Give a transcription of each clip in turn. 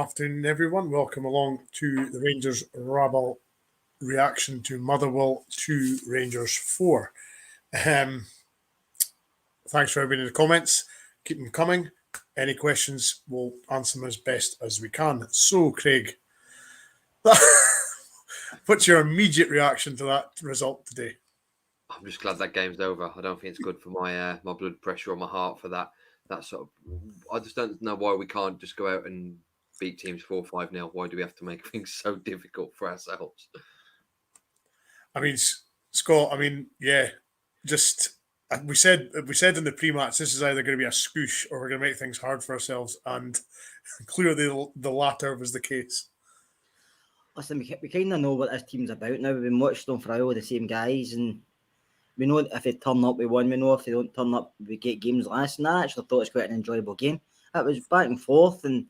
afternoon, everyone. Welcome along to the Rangers Rabble reaction to Motherwell 2, Rangers 4. Thanks for everybody in the comments. Keep them coming. Any questions, we'll answer them as best as we can. So, Craig, what's your immediate reaction to that result today? I'm just glad that game's over. I don't think it's good for my my blood pressure or my heart for that sort of. I just don't know why we can't just go out and beat teams 4-5-0. Why do we have to make things so difficult for ourselves? I mean, Scott. I mean, yeah, just we said in the pre-match this is either going to be a scoosh or we're going to make things hard for ourselves, and clearly the latter was the case. Listen, we kind of know what this team's about now. We've been watching them for a while, the same guys, and we know if they turn up, we win. We know if they don't turn up, we get games last. And I actually thought it was quite an enjoyable game. It was back and forth, and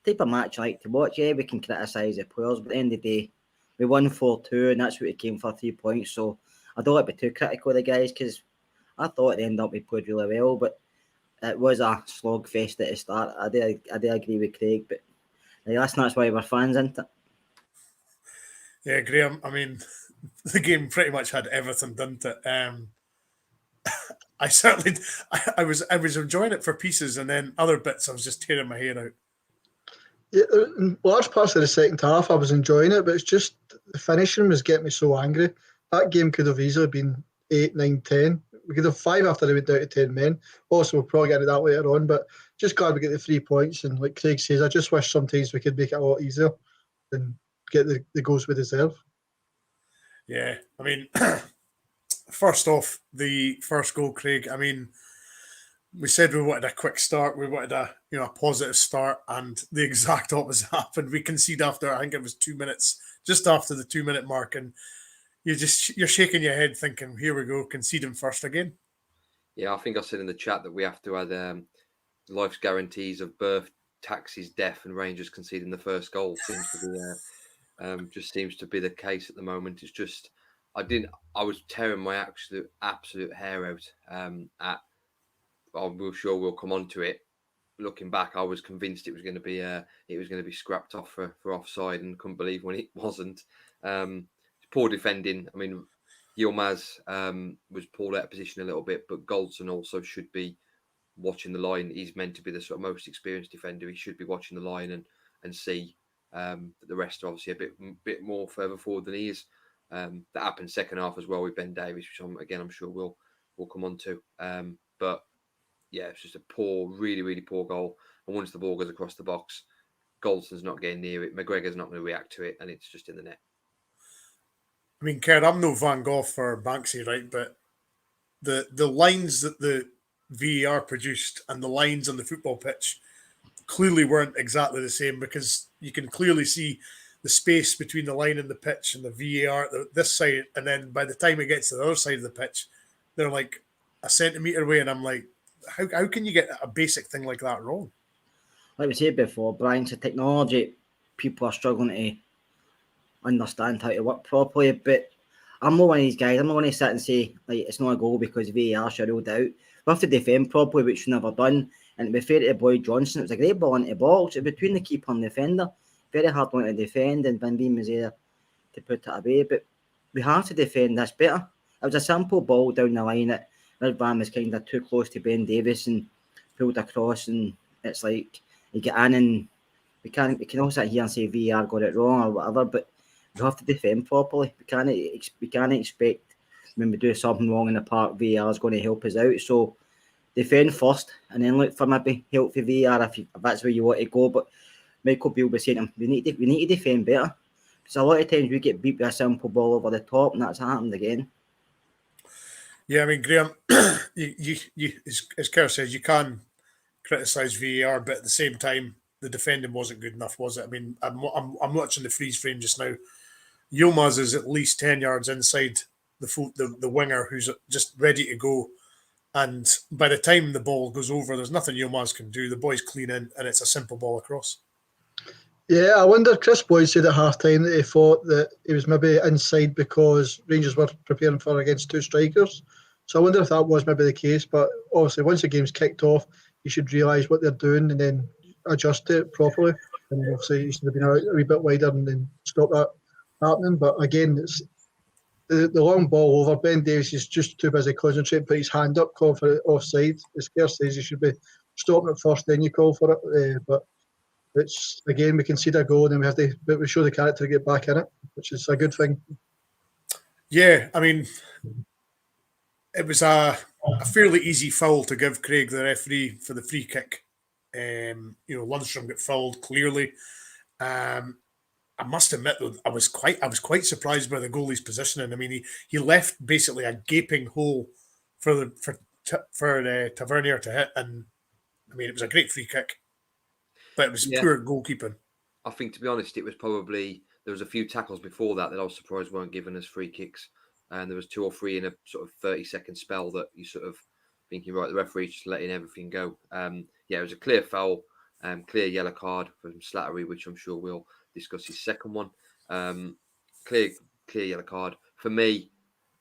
the type of match I like to watch. Yeah, we can criticise the players, but at the end of the day, we won 4-2, and that's what we came for, 3 points. So I don't like to be too critical of the guys, because I thought at the end up we played really well, but it was a slogfest at the start. I do agree with Craig, but listen, that's why we're fans, isn't it? Yeah, Graham, I mean, the game pretty much had everything, didn't it? I was enjoying it for pieces, and then other bits I was just tearing my hair out. Yeah, in large parts of the second half I was enjoying it, but it's just the finishing was getting me so angry. That game could have easily been 8, 9, 10. We could have 5 after they went down to 10 men. Also, we'll probably get into that later on, but just glad we get the 3 points. And like Craig says, I just wish sometimes we could make it a lot easier and get the goals we deserve. Yeah, I mean, first off, the first goal, Craig. I mean, we said we wanted a quick start, we wanted a positive start, and the exact opposite happened. We conceded after, I think it was 2 minutes, just after the 2-minute mark, and you're shaking your head, thinking, "Here we go, conceding first again." Yeah, I think I said in the chat that we have to add life's guarantees of birth, taxes, death, and Rangers conceding the first goal. Seems to be the case at the moment. It's just I was tearing my absolute hair out I'm sure we'll come on to it. Looking back, I was convinced it was going to be scrapped off for offside, and couldn't believe when it wasn't. Poor defending. I mean, Yilmaz was pulled out of position a little bit, but Goldson also should be watching the line. He's meant to be the sort of most experienced defender. He should be watching the line and see that the rest are obviously a bit more further forward than he is. That happened second half as well with Ben Davies, which I'm sure we'll come on to. But yeah, it's just a really, really poor goal. And once the ball goes across the box, Goldson's not getting near it. McGregor's not going to react to it, and it's just in the net. I mean, Kerr, I'm no Van Gogh for Banksy, right? But the lines that the VAR produced and the lines on the football pitch clearly weren't exactly the same, because you can clearly see the space between the line and the pitch and the VAR this side, and then by the time it gets to the other side of the pitch, they're like a centimetre away, and I'm like, how can you get a basic thing like that wrong? Like we said before, Brian, the technology, people are struggling to understand how to work properly, but I'm not one of these guys. I'm not going to sit and say like it's not a goal because VAR should ruled out. We have to defend properly, which we've never done. And to be fair to Boyd Johnson, it was a great ball into the box. It was between the keeper and the defender. Very hard one to defend, and Van Beem was there to put it away. But we have to defend this better. It was a simple ball down the line that Van was kind of too close to Ben Davies and pulled across, and it's like you get in, and we can all sit here and say VAR got it wrong or whatever, but we have to defend properly. We can't expect when we do something wrong in the park, VAR is going to help us out. So defend first, and then look for maybe help for VAR if that's where you want to go. But Michael Beale was saying we need to defend better, because a lot of times we get beat with a simple ball over the top, and that's happened again. Yeah, I mean, Graham, you as Kerr says, you can criticise VAR, but at the same time, the defending wasn't good enough, was it? I mean, I'm watching the freeze frame just now. Yilmaz is at least 10 yards inside the winger, who's just ready to go, and by the time the ball goes over, there's nothing Yilmaz can do. The boy's clean in, and it's a simple ball across. Yeah, I wonder, Chris Boyd said at half-time that he thought that he was maybe inside because Rangers were preparing for against 2 strikers. So I wonder if that was maybe the case. But obviously, once the game's kicked off, you should realise what they're doing and then adjust it properly. And obviously, he should have been a wee bit wider and then stop that happening. But again, it's the long ball over. Ben Davies is just too busy concentrating, put his hand up, call for it offside. As Kerr says, you should be stopping it first, then you call for it. But it's, again, we concede a goal and then we show the character to get back in it, which is a good thing. Yeah, I mean, it was a fairly easy foul to give Craig, the referee, for the free kick. Lundstrom got fouled clearly. I must admit, though, I was quite surprised by the goalie's positioning. I mean, he left basically a gaping hole for Tavernier to hit, and I mean, it was a great free kick, but it was poor goalkeeping. I think, to be honest, it was probably, there was a few tackles before that I was surprised weren't given as free kicks, and there was 2 or 3 in a sort of 30-second spell that you sort of thinking, right, the referee's just letting everything go. It was a clear foul, clear yellow card from Slattery, which I'm sure we'll discuss his second one. Clear yellow card. For me,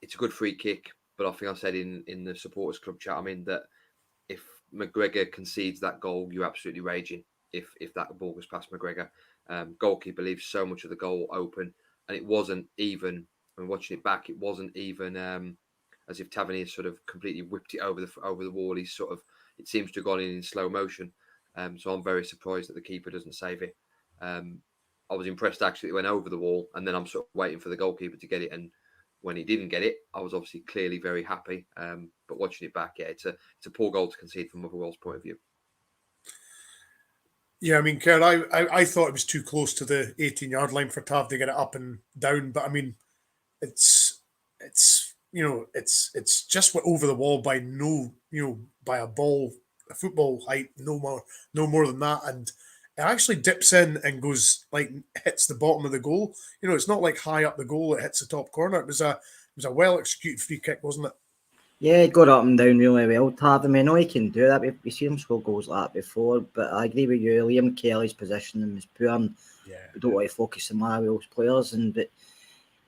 it's a good free kick, but I think I said in the supporters club chat, I mean, that if McGregor concedes that goal, you're absolutely raging if that ball goes past McGregor. Goalkeeper leaves so much of the goal open, and it wasn't even, when watching it back, it wasn't even as if Tavernier sort of completely whipped it over the wall. He's sort of, it seems to have gone in slow motion. So I'm very surprised that the keeper doesn't save it. I was impressed actually it went over the wall, and then I'm sort of waiting for the goalkeeper to get it. And when he didn't get it, I was obviously clearly very happy. But watching it back, it's a poor goal to concede from Motherwell's point of view. Yeah, I mean, Kerr, I thought it was too close to the 18-yard line for Tav to get it up and down. But I mean, it's just went over the wall by by a football height, no more than that, and it actually dips in and goes, like, hits the bottom of the goal. It's not like high up the goal; it hits the top corner. It was a well executed free kick, wasn't it? Yeah, he got up and down really well, Tav. I mean, I know he can do that. We've seen him score goals like that before, but I agree with you. Liam Kelly's positioning was poor, and we don't want to focus on Motherwell's players. But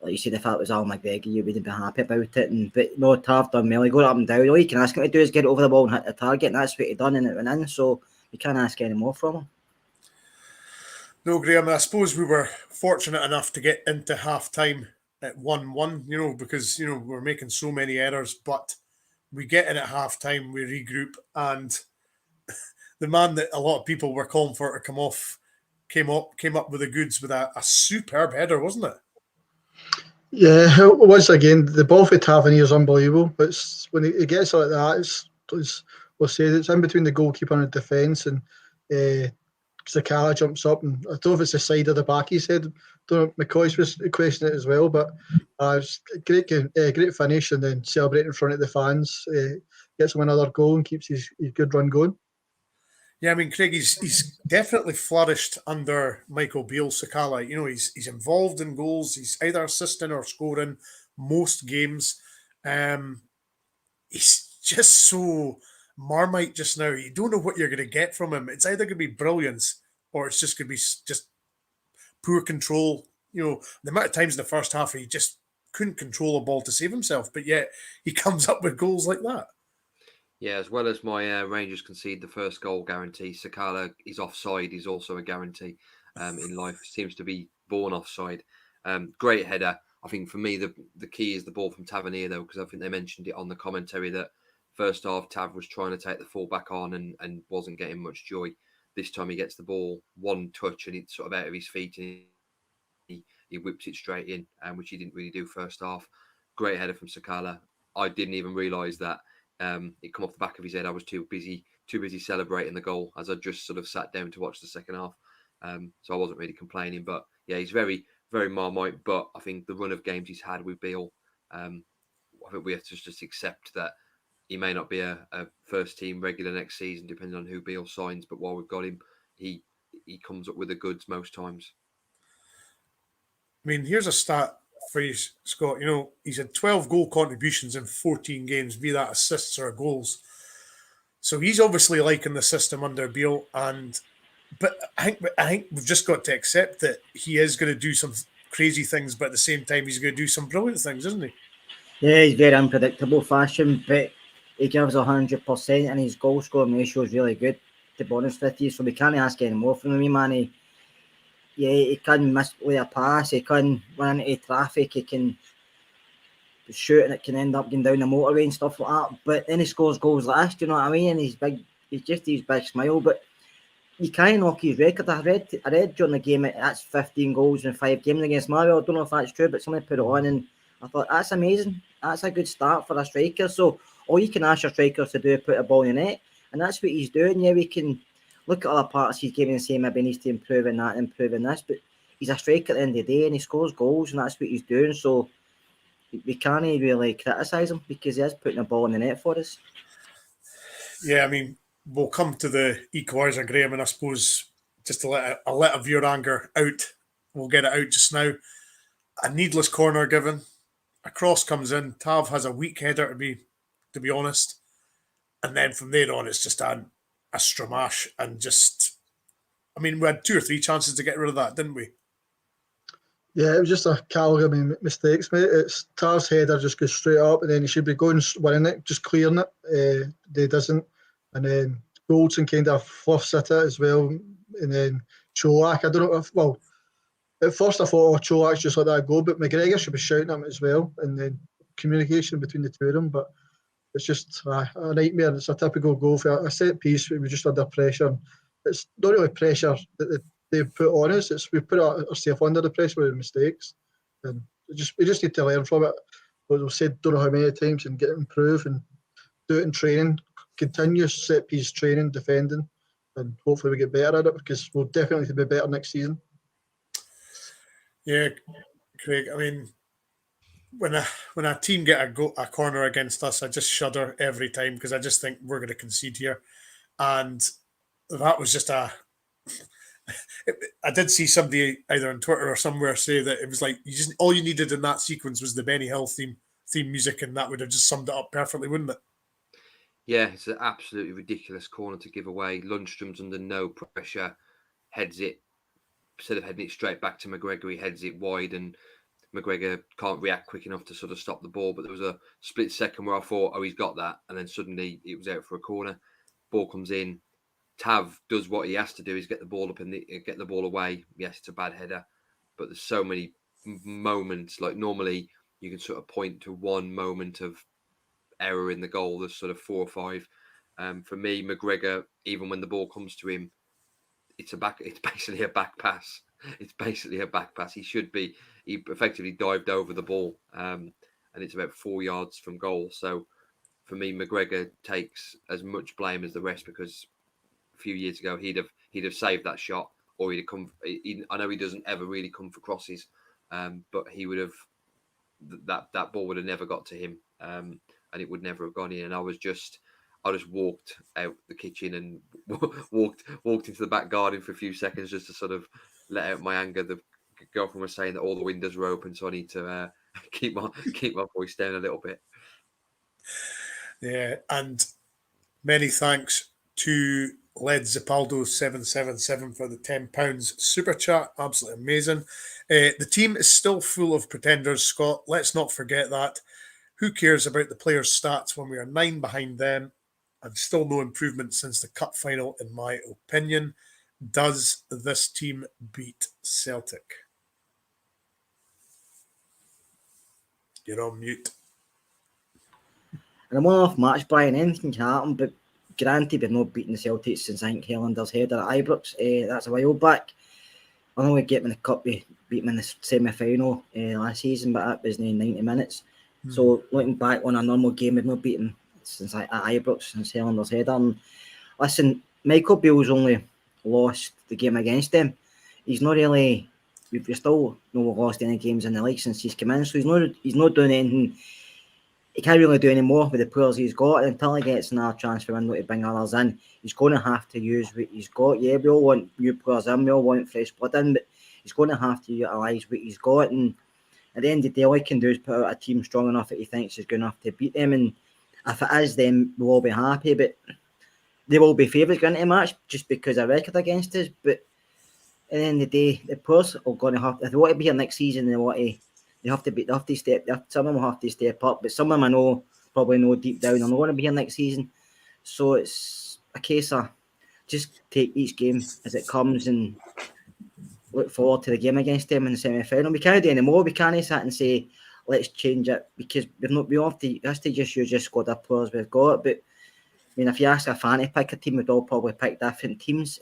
like you said, if that was Al McGregor, you wouldn't be happy about it. But no, Tav done well. He got up and down. All you can ask him to do is get it over the ball and hit the target, and that's what he done, and it went in. So you can't ask any more from him. No, Graham, I suppose we were fortunate enough to get into half-time at 1-1, because, we're making so many errors, but we get in at half-time, we regroup, and the man that a lot of people were calling for to come off came up with the goods with a superb header, wasn't it? Yeah, once again, the ball for Tavernier is unbelievable, but when he gets like that, it's we'll say it's in between the goalkeeper and the defence, and Sakala jumps up, and I don't know if it's the side or the back, he said. Don't know, McCoy's was questioning it as well, but it's a great finish, and then celebrating in front of the fans, gets him another goal and keeps his good run going. Yeah, I mean, Craig, he's definitely flourished under Michael Beale, Sakala. He's involved in goals. He's either assisting or scoring most games. He's just so Marmite just now. You don't know what you're going to get from him. It's either going to be brilliance or it's just going to be just poor control. The amount of times in the first half he just couldn't control a ball to save himself, but yet he comes up with goals like that. Yeah, as well as my Rangers concede the first goal guarantee, Sakala is offside is also a guarantee in life. Seems to be born offside. Great header. I think for me the key is the ball from Tavernier, though, because I think they mentioned it on the commentary that first half Tav was trying to take the full back on and wasn't getting much joy. This time he gets the ball one touch and it's sort of out of his feet and he whips it straight in, which he didn't really do first half. Great header from Sakala. I didn't even realise that it come off the back of his head. I was too busy celebrating the goal as I just sort of sat down to watch the second half. So I wasn't really complaining. But yeah, he's very, very Marmite. But I think the run of games he's had with Beale, I think we have to just accept that he may not be a first team regular next season, depending on who Beale signs. But while we've got him, he comes up with the goods most times. I mean, here's a stat for you, Scott. He's had 12 goal contributions in 14 games, be that assists or goals. So he's obviously liking the system under Beale. But I think we've just got to accept that he is going to do some crazy things, but at the same time, he's going to do some brilliant things, isn't he? Yeah, he's very unpredictable fashion, but he gives 100%, and his goal scoring ratio is really good, to be honest with you. So we can't ask any more from him, man. he can misplay a pass, he can run into traffic, he can shoot and it can end up going down the motorway and stuff like that. But then he scores goals last, you know what I mean? And he's just his big smile. But you can't knock his record. I read during the game that's 15 goals in 5 games against Motherwell. I don't know if that's true, but somebody put it on and I thought that's amazing. That's a good start for a striker. So all you can ask your strikers to do is put a ball in the net, and that's what he's doing. Yeah, we can look at other parts he's giving and say maybe he needs to improve in that, improve in this, but he's a striker at the end of the day and he scores goals and that's what he's doing. So we can't really criticise him because he is putting a ball in the net for us. Yeah, I mean, we'll come to the equaliser, Graham, and I suppose just to let of your anger out, we'll get it out just now. A needless corner given, a cross comes in, Tav has a weak header to be honest, and then from there on it's just a stramash and just, I mean, we had 2 or 3 chances to get rid of that, didn't we? Yeah, it was just a category of mistakes, mate. It's Tav's header just goes straight up, and then he should be going winning it, just clearing it. He doesn't, and then Goldson kind of fluffs at it as well, and then Cholak. I don't know if at first I thought, Cholak's just let that go, but McGregor should be shouting at him as well, and then communication between the two of them. But it's just a nightmare. It's a typical goal for a set piece. We were just under pressure. It's not really pressure that they put on us. It's we put ourselves under the pressure with mistakes, and we just need to learn from it. But we've said don't know how many times and get improved and do it in training, continuous set piece training, defending, and hopefully we get better at it because we'll definitely be better next season. Yeah, Craig. I mean, when a team get a corner against us, I just shudder every time because I just think we're going to concede here, and that was just I did see somebody either on Twitter or somewhere say that it was like all you needed in that sequence was the Benny Hill theme music, and that would have just summed it up perfectly, wouldn't it? Yeah, it's an absolutely ridiculous corner to give away. Lundstrom's under no pressure, heads it. Instead of heading it straight back to McGregor, he heads it wide, and McGregor can't react quick enough to sort of stop the ball. But there was a split second where I thought, he's got that, and then suddenly it was out for a corner. Ball comes in. Tav does what he has to do: is get the ball up and get the ball away. Yes, it's a bad header, but there's so many moments. Like normally, you can sort of point to one moment of error in the goal. There's sort of 4 or 5. For me, McGregor, even when the ball comes to him, it's basically a back pass. It's basically a back pass. He effectively dived over the ball, and it's about 4 yards from goal. So for me, McGregor takes as much blame as the rest because a few years ago he'd have saved that shot, or he'd have come. I know he doesn't ever really come for crosses, but he would have. That ball would have never got to him, and it would never have gone in. And I just walked out the kitchen and walked into the back garden for a few seconds just to sort of let out my anger. The girlfriend was saying that all the windows were open, so I need to keep my voice down a little bit. Yeah, and many thanks to Led Zipaldo 777 for the £10 super chat. Absolutely amazing. The team is still full of pretenders, Scott. Let's not forget that. Who cares about the players' stats when we are 9 behind them and still no improvement since the cup final, in my opinion? Does this team beat Celtic? You're on mute. And a one-off match, Brian, anything can happen, but granted, we've not beaten the Celtics since I think Hellander's header at Ibrox. That's a while back. I know we get them in the cup, we beat them in the semi-final last season, but that was in 90 minutes. So looking back on a normal game, we've not beaten since at Ibrox, since Hellander's header. And listen, Michael Beale's only lost the game against them. He's not really, we've still not lost any games in the league since he's come in, so he's not doing anything. He can't really do any more with the players he's got. And until he gets another transfer window to bring others in, he's going to have to use what he's got. Yeah, we all want new players in, we all want fresh blood in, but he's going to have to utilise what he's got. And at the end of the day, all he can do is put out a team strong enough that he thinks is good enough to beat them. And if it is, then we'll all be happy. But they will be favourites going into the match just because of record against us. But at the end of the day, the players are going to have, if they want to be here next season, they have to step. Some of them will have to step up, but some of them I know probably know deep down they're not going to be here next season. So it's a case of just take each game as it comes and look forward to the game against them in the semi-final. We can't do any more. We can't sit and say, let's change it, because we have to just use the squad of players we've got. But I mean, if you ask a fan to pick a team, we'd all probably pick different teams.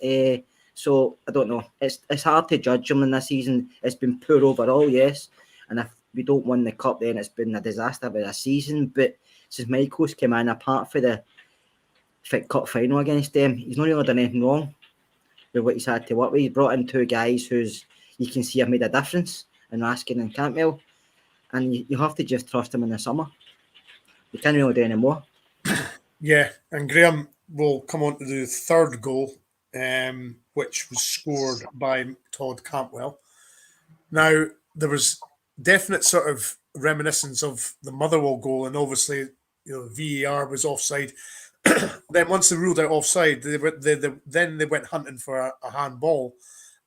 So I don't know. It's hard to judge them in this season. It's been poor overall, yes. And if we don't win the cup, then it's been a disaster of a season. But since Michael's came in, apart from the cup final against them, he's not really done anything wrong with what he's had to work with. He's brought in two guys who's you can see have made a difference in Raskin and Cantwell. And you have to just trust him in the summer. You can't really do any more. Yeah, and Graham will come on to the third goal, which was scored by Todd Cantwell. Now, there was definite sort of reminiscence of the Motherwell goal, and obviously, VAR was offside. Then once they ruled out offside, then they went hunting for a handball.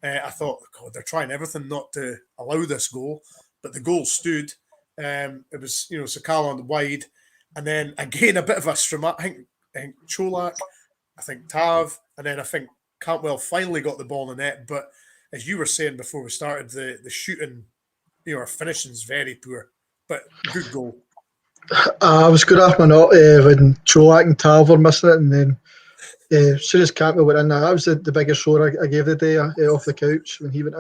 I thought, God, they're trying everything not to allow this goal, but the goal stood. It was, Sakala on the wide, and then again a bit of a strama. I think Cholak, I think Tav, and then I think Cantwell finally got the ball in the net. But as you were saying before we started, the shooting, our finishing's very poor, but good goal. I was good off my nut when Cholak and Tav were missing it, and then as soon as Cantwell went in, that was the biggest roar I gave the day off the couch when he went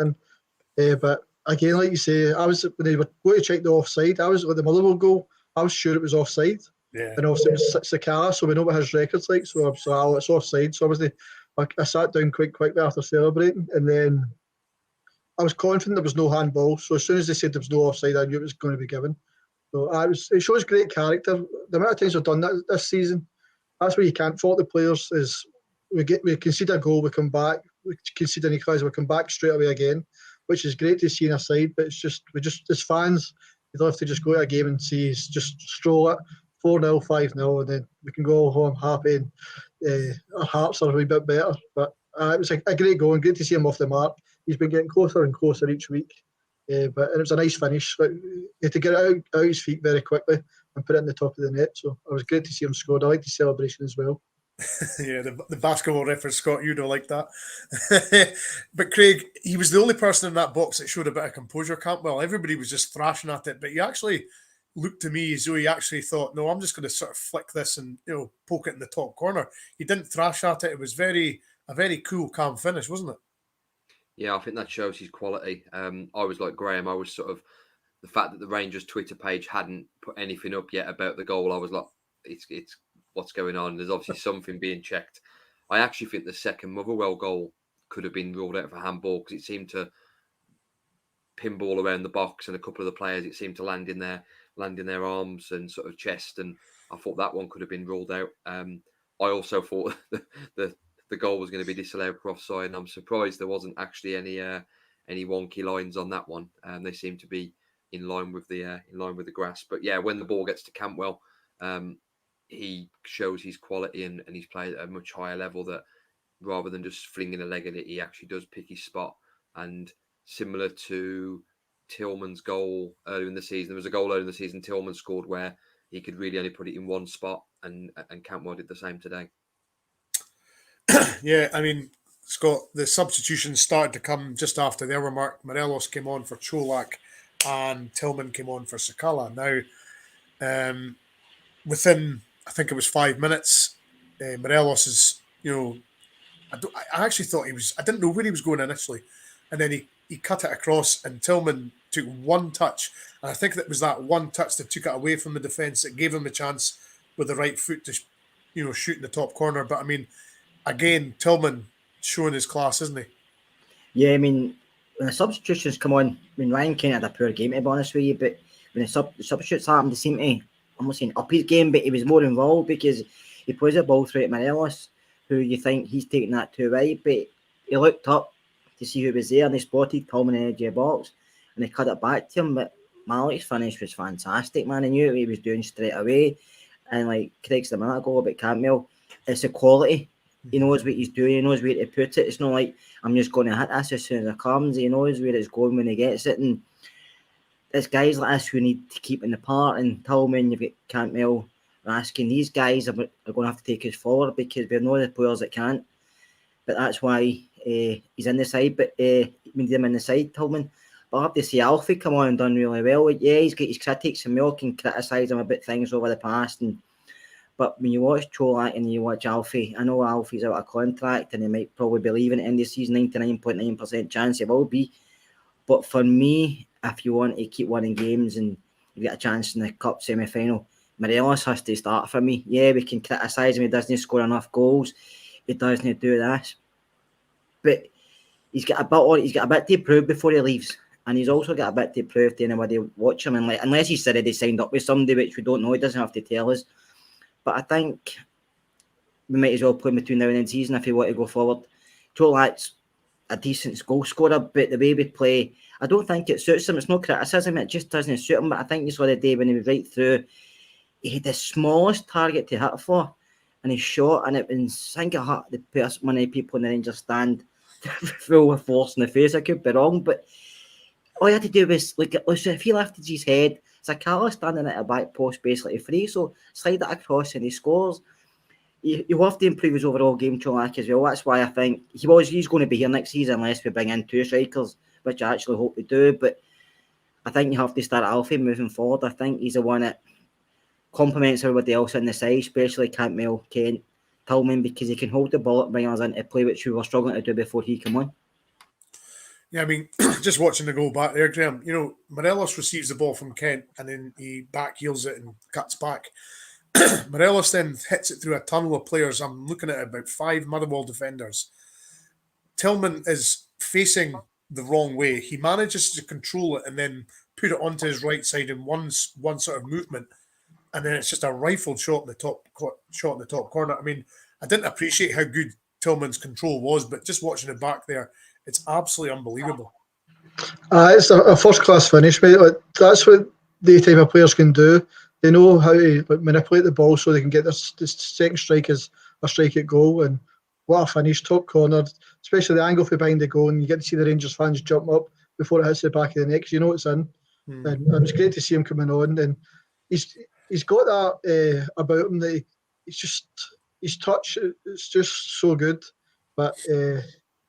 in. But again, like you say, when they were going to check the offside, I was with the Motherwell goal. I was sure it was offside. Yeah. And obviously it was Sakala, so we know what his record's like. So it's offside. So obviously I sat down quite quickly after celebrating, and then I was confident there was no handball. So as soon as they said there was no offside, I knew it was going to be given. So it shows great character. The amount of times we've done that this season, that's where you can't fault the players. Is we concede a goal, we come back, we concede an equalizer, we come back straight away again, which is great to see in a side. But we just as fans, you'd love to just go to a game and see just stroll it 4-0, 5-0, and then we can go home happy and our hearts are a wee bit better. But it was a great goal and great to see him off the mark. He's been getting closer and closer each week. And it was a nice finish. He had to get it out his feet very quickly and put it in the top of the net. So it was great to see him score. I like the celebration as well. Yeah, the basketball reference, Scott, you don't like that. But Craig, he was the only person in that box that showed a bit of composure, Cantwell. Everybody was just thrashing at it, but he actually looked to me as though he actually thought, no, I'm just going to sort of flick this and poke it in the top corner. He didn't thrash at it. It was a very cool, calm finish, wasn't it? Yeah, I think that shows his quality. I was like Graham. I was sort of the fact that the Rangers Twitter page hadn't put anything up yet about the goal. I was like, it's what's going on. There's obviously something being checked. I actually think the second Motherwell goal could have been ruled out for handball because it seemed to pinball around the box, and a couple of the players it seemed to land in their arms and sort of chest, and I thought that one could have been ruled out. I also thought the goal was going to be disallowed for offside, and I'm surprised there wasn't actually any wonky lines on that one. They seem to be in line with the grass. But yeah, when the ball gets to Cantwell, he shows his quality and he's played at a much higher level, that rather than just flinging a leg at it, he actually does pick his spot. And similar to Tillman's goal earlier in the season, there was a goal earlier in the season Tillman scored where he could really only put it in one spot, and Cantwell did the same today. Yeah, I mean, Scott, the substitutions started to come just after the hour mark. Morelos came on for Cholak and Tillman came on for Sakala. Now, within, I think it was 5 minutes, Morelos is, I actually thought I didn't know where he was going initially. And then he cut it across, and Tillman took one touch. And I think that was that one touch that took it away from the defence that gave him a chance with the right foot to, shoot in the top corner. But I mean, again, Tillman showing his class, isn't he? Yeah, I mean, when the substitutions come on, I mean, Ryan Kane had a poor game, to be honest with you, but when the substitutes happened, they seemed to, I'm not saying up his game, but he was more involved because he plays the ball through at Morelos, who you think he's taking that too right, but he looked up to see who was there, and they spotted Tillman in the edge of the box, and they cut it back to him. But Malik's finish was fantastic, man. He knew what he was doing straight away, and like Craig said a minute ago about Cantwell, it's a quality. He knows what he's doing. He knows where to put it. It's not like I'm just going to hit this as soon as it comes. He knows where it's going when he gets it. And there's guys like this who need to keep in the part. And Tillman, you've got Cantwell, Raskin. These guys are going to have to take us forward because we know the players that can't. But that's why he's in the side. But we need him in the side, Tillman. But I have to say, Alfie come on and done really well. Yeah, he's got his critics, and we all can criticise him about things over the past. But when you watch Cholak and you watch Alfie, I know Alfie's out of contract and he might probably be leaving at the end of the season, 99.9% chance he will be. But for me, if you want to keep winning games and you get a chance in the cup semi-final, Morelos has to start for me. Yeah, we can criticise him, he doesn't score enough goals, he doesn't do this. But he's got a bit to prove before he leaves. And he's also got a bit to prove to anybody watch him. And unless he's said he signed up with somebody, which we don't know, he doesn't have to tell us. But I think we might as well play him between now and the end of the season if you want to go forward. Cholak's a decent goal scorer, but the way we play, I don't think it suits him. It's no criticism, it just doesn't suit him. But I think you saw the day when he was right through, he had the smallest target to hit for, and he shot, and I think it hit the person, one of the people in the Rangers stand full of force in the face. I could be wrong, but all he had to do was, if he lifted his head, Sakala standing at a back post basically free, so slide it across and he scores. He'll have to improve his overall game, Cholak, as well. That's why I think he's going to be here next season unless we bring in 2 strikers, which I actually hope we do. But I think you have to start Alfie moving forward. I think he's the one that complements everybody else in the side, especially Cantwell, Kent, Tillman, because he can hold the ball up, bring us into play, which we were struggling to do before he came on. Yeah, I mean, just watching the goal back there, Graham, Morelos receives the ball from Kent and then he back heels it and cuts back. Morelos then hits it through a tunnel of players. I'm looking at about 5 Motherwell defenders. Tillman is facing the wrong way. He manages to control it and then put it onto his right side in one sort of movement, and then it's just a rifled shot in the top corner. I mean, I didn't appreciate how good Tillman's control was, but just watching it back there, it's absolutely unbelievable. It's a first-class finish, mate. That's what the type of players can do. They know how to manipulate the ball so they can get the second strike as a strike at goal. And what a finish, top corner, especially the angle from behind the goal, and you get to see the Rangers fans jump up before it hits the back of the net, because you know it's in. And it was great to see him coming on. And he's got that about him that his touch, it's just so good. But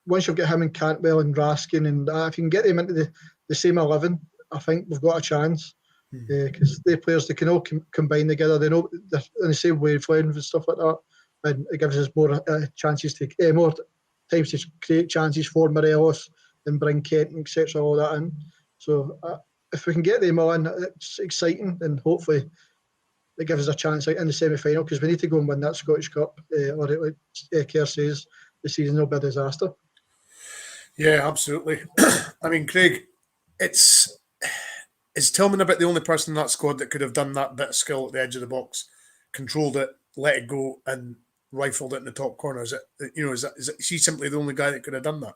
once you've got him and Cantwell and Raskin, and if you can get them into the same 11, I think we've got a chance. Because they're players that can all combine together. They know they're in the same wavelength and stuff like that, and it gives us more chances to more times to create chances for Morelos and bring Kent and etc. all that in. So if we can get them on, it's exciting, and hopefully it gives us a chance in the semi-final, because we need to go and win that Scottish Cup. Or like Kerr says, the season will be a disaster. Yeah, absolutely. I mean, Craig, is Tillman about the only person in that squad that could have done that bit of skill at the edge of the box, controlled it, let it go, and rifled it in the top corner? Is he simply the only guy that could have done that?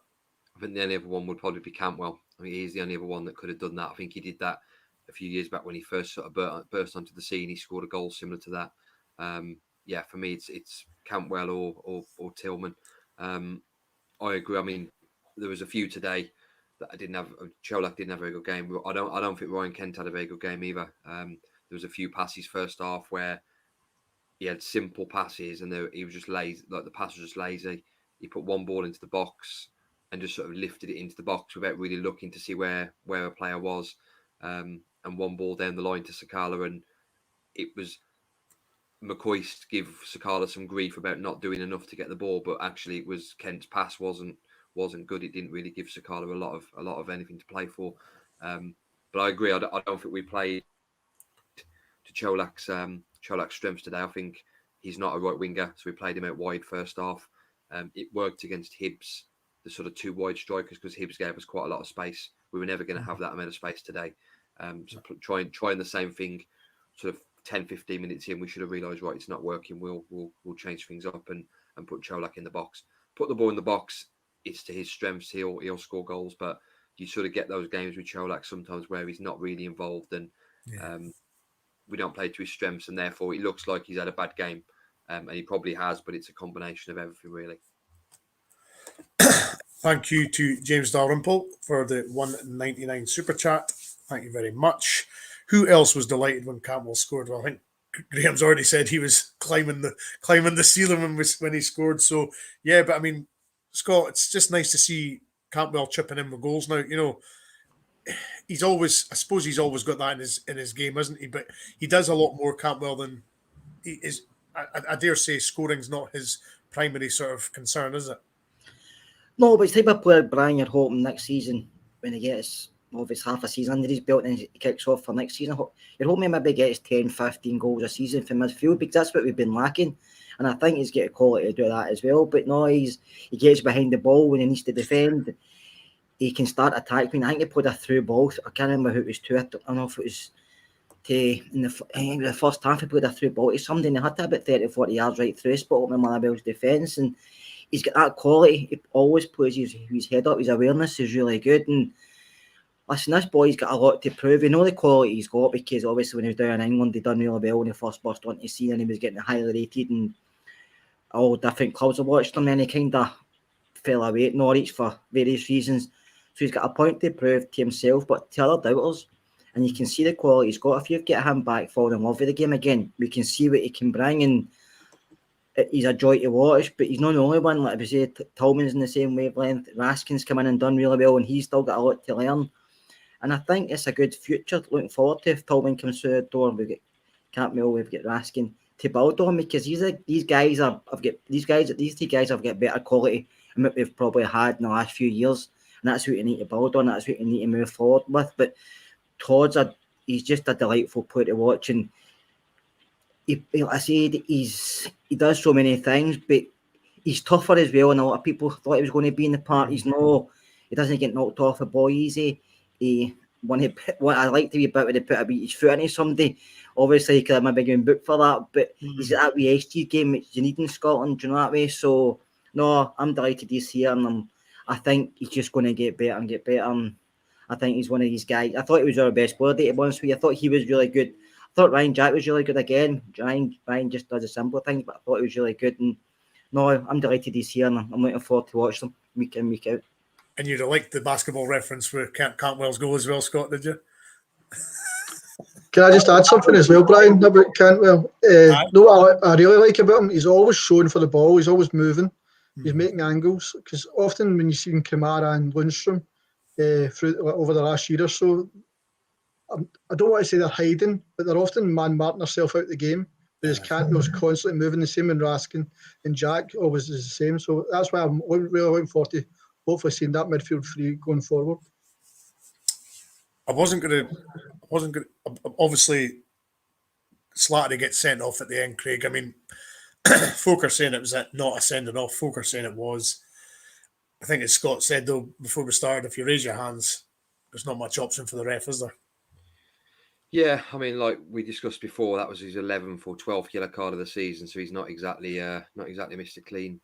I think the only other one would probably be Cantwell. I mean, he's the only other one that could have done that. I think he did that a few years back when he first sort of burst onto the scene. He scored a goal similar to that. For me, it's Cantwell or Tillman. I agree. I mean, there was a few today that Cholak didn't have a very good game. I don't think Ryan Kent had a very good game either. There was a few passes first half where he had simple passes and he was just lazy. Like the pass was just lazy. He put one ball into the box and just sort of lifted it into the box without really looking to see where a player was. And one ball down the line to Sakala, and it was McCoy give Sakala some grief about not doing enough to get the ball, but actually it was Kent's pass wasn't good. It didn't really give Sakala a lot of anything to play for. But I agree. I don't think we played to Cholak's strengths today. I think he's not a right winger, so we played him out wide first half. It worked against Hibs, the sort of 2 wide strikers, because Hibs gave us quite a lot of space. We were never going to have that amount of space today. So trying the same thing, sort of 10, 15 minutes in, we should have realised, right, it's not working. We'll change things up and put Cholak in the box. Put the ball in the box. It's to his strengths. He'll score goals, but you sort of get those games with Cholak sometimes where he's not really involved, and we don't play to his strengths, and therefore it looks like he's had a bad game, and he probably has, but it's a combination of everything, really. Thank you to James Dalrymple for the $1.99 super chat. Thank you very much. Who else was delighted when Cantwell scored? Well, I think Graham's already said he was climbing the ceiling when he scored. So yeah, but I mean, Scott, it's just nice to see Cantwell chipping in with goals now. You know, he's always, I suppose he's always got that in his game, isn't he? But he does a lot more, Cantwell, than he is. I dare say scoring's not his primary sort of concern, is it? No, but it's the type of player, Brian, you're hoping next season, when he gets, obviously half a season under his belt and he kicks off for next season, you're hoping he maybe gets 10, 15 goals a season from midfield, because that's what we've been lacking. And I think he's got a quality to do that as well. But no, he gets behind the ball when he needs to defend. He can start attacking. I think he played a through ball. I can't remember who it was to. I don't know if it was in the first half. He played a through ball to somebody and he had to about 30, 40 yards right through spot up in Motherwell's defence. And he's got that quality. He always plays his head up. His awareness is really good. And listen, this boy's got a lot to prove. You know the quality he's got, because obviously when he was down in England, he done really well when he first burst onto the scene and he was getting highly rated and all different clubs have watched him, and he kind of fell away at Norwich for various reasons. So he's got a point to prove to himself, but to other doubters. And you can see the quality he's got. If you get him back, falling in love with the game again, we can see what he can bring, and he's a joy to watch. But he's not the only one. Like I say, Tolman's in the same wavelength. Raskin's come in and done really well, and he's still got a lot to learn. And I think it's a good future looking forward to if Tolman comes through the door. We've got Cantwell, we've got Raskin to build on, because these two guys have got better quality than what we've probably had in the last few years, and that's what you need to build on. That's what you need to move forward with. But he's just a delightful player to watch, and he does so many things, but he's tougher as well. And a lot of people thought he was going to be in the parties. No, he doesn't get knocked off the ball easy. I like to be about when he put his foot into somebody. Obviously, he could have maybe been booked for that, but he's got that wee SG game which you need in Scotland, do you know that way? So, no, I'm delighted he's here, and I think he's just going to get better and get better. And I think he's one of these guys. I thought he was our best player, to be honest with you. I thought he was really good. I thought Ryan Jack was really good again. Ryan just does a simple thing, but I thought he was really good. And no, I'm delighted he's here, and I'm looking forward to watch them week in, week out. And you'd have liked the basketball reference for Cantwell's goal as well, Scott, did you? Can I just add something as well, Brian, about Cantwell? No, what I really like about him, he's always showing for the ball. He's always moving. He's making angles. Because often when you see Kamara and Lundstrom over the last year or so, I don't want to say they're hiding, but they're often man-marking themselves out the game. Whereas Cantwell's constantly moving, the same in Raskin, and Jack always is the same. So that's why I'm really looking forward to hopefully seeing that midfield free going forward. I wasn't going to. Obviously, Slattery gets sent off at the end, Craig. I mean, folk are saying it was not a sending off. Folk are saying it was. I think as Scott said, though, before we started, if you raise your hands, there's not much option for the ref, is there? Yeah, I mean, like we discussed before, that was his 11th or 12th yellow card of the season, so he's not exactly Mr. Clean.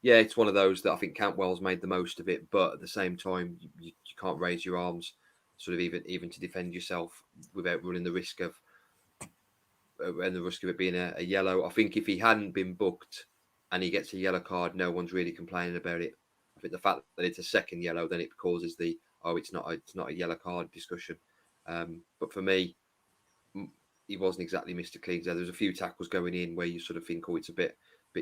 Yeah, it's one of those that I think Cantwell's made the most of it, but at the same time, you can't raise your arms, sort of even to defend yourself without running the risk of it being a yellow. I think if he hadn't been booked and he gets a yellow card, no one's really complaining about it. I think the fact that it's a second yellow, then it causes it's not a yellow card discussion. But for me, he wasn't exactly Mr. Clean. There was a few tackles going in where you sort of think, it's a bit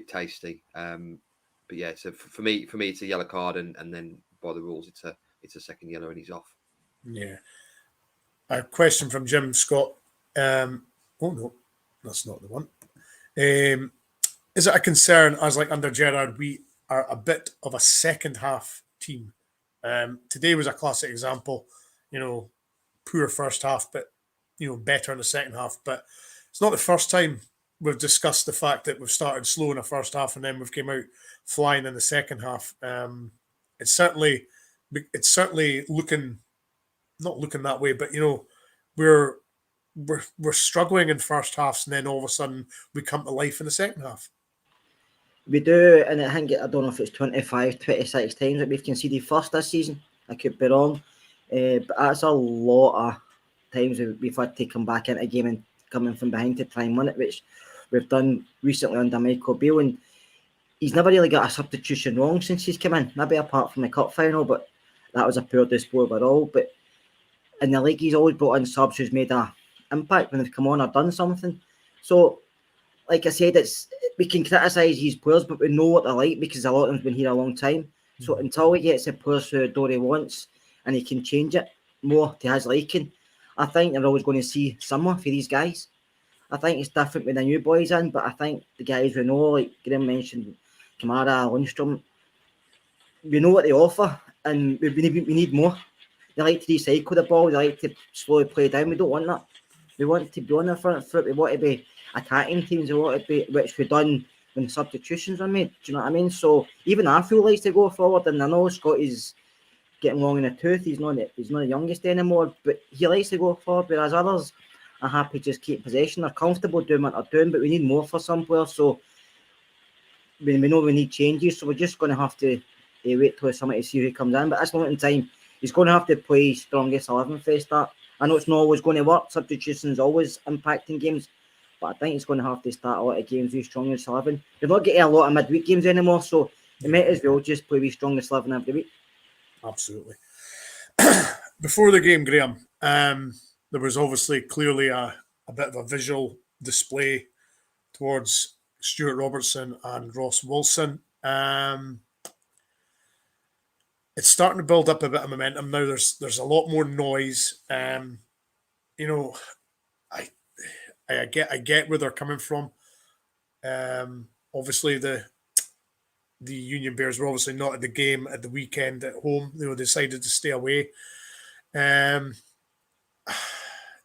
tasty. But yeah, so for me, it's a yellow card, and then by the rules, it's a second yellow, and he's off. Yeah. A question from Jim Scott. Oh no, that's not the one. Is it a concern as like under Gerrard, we are a bit of a second half team? Today was a classic example. Poor first half, but better in the second half. But it's not the first time we've discussed the fact that we've started slow in the first half and then we've came out flying in the second half. It's certainly not looking that way, but we're struggling in first halves, and then all of a sudden we come to life in the second half. We do, and I don't know if it's 25, 26 times that we've conceded first this season. I could be wrong, but that's a lot of times we've had to come back into a game and coming from behind to try and win it, which we've done recently under Michael Beale, and he's never really got a substitution wrong since he's come in, maybe apart from the cup final, but that was a poor display overall. But in the league, he's always brought in subs who's made an impact when they've come on or done something. So, like I said, we can criticise these players, but we know what they're like because a lot of them's been here a long time. So until he gets the players through the door he wants and he can change it more to his liking, I think you're always going to see similar for these guys. I think it's different with the new boys in, but I think the guys we know, like Graham mentioned, Kamara, Lundstrom, we know what they offer and we need more. They like to recycle the ball, they like to slowly play down. We don't want that. We want to be on the front foot, we want to be attacking teams, we want to be, which we've done when the substitutions were made. Do you know what I mean? So even Arfield likes to go forward, and I know Scott is getting long in the tooth. He's not the youngest anymore, but he likes to go forward, whereas others are happy to just keep possession. They're comfortable doing what they're doing, but we need more for some players. So we know we need changes, so we're just going to have to wait till somebody to see who comes in. But at this moment in time, he's going to have to play strongest 11 for a start. I know it's not always going to work. Substitutions always impacting games, but I think he's going to have to start a lot of games with strongest 11. We're not getting a lot of midweek games anymore, so he might as well just play with strongest 11 every week. Absolutely. Before the game, Graham, there was obviously clearly a bit of a visual display towards Stuart Robertson and Ross Wilson. It's starting to build up a bit of momentum now. There's a lot more noise. You know, I get where they're coming from. Obviously the Union Bears were obviously not at the game at the weekend at home. They decided to stay away.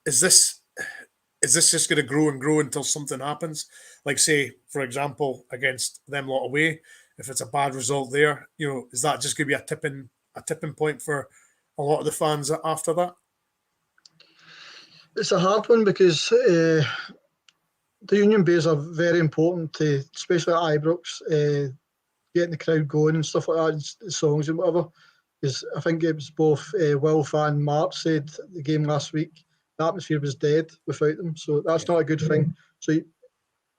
Is this just going to grow and grow until something happens? Like, say, for example, against them lot away, if it's a bad result there, is that just going to be a tipping point for a lot of the fans after that? It's a hard one because the Union Bears are very important to, especially at Ibrox, getting the crowd going and stuff like that, songs and whatever. Because I think it was both Wilf and Mark said the game last week, the atmosphere was dead without them. So that's not a good thing. So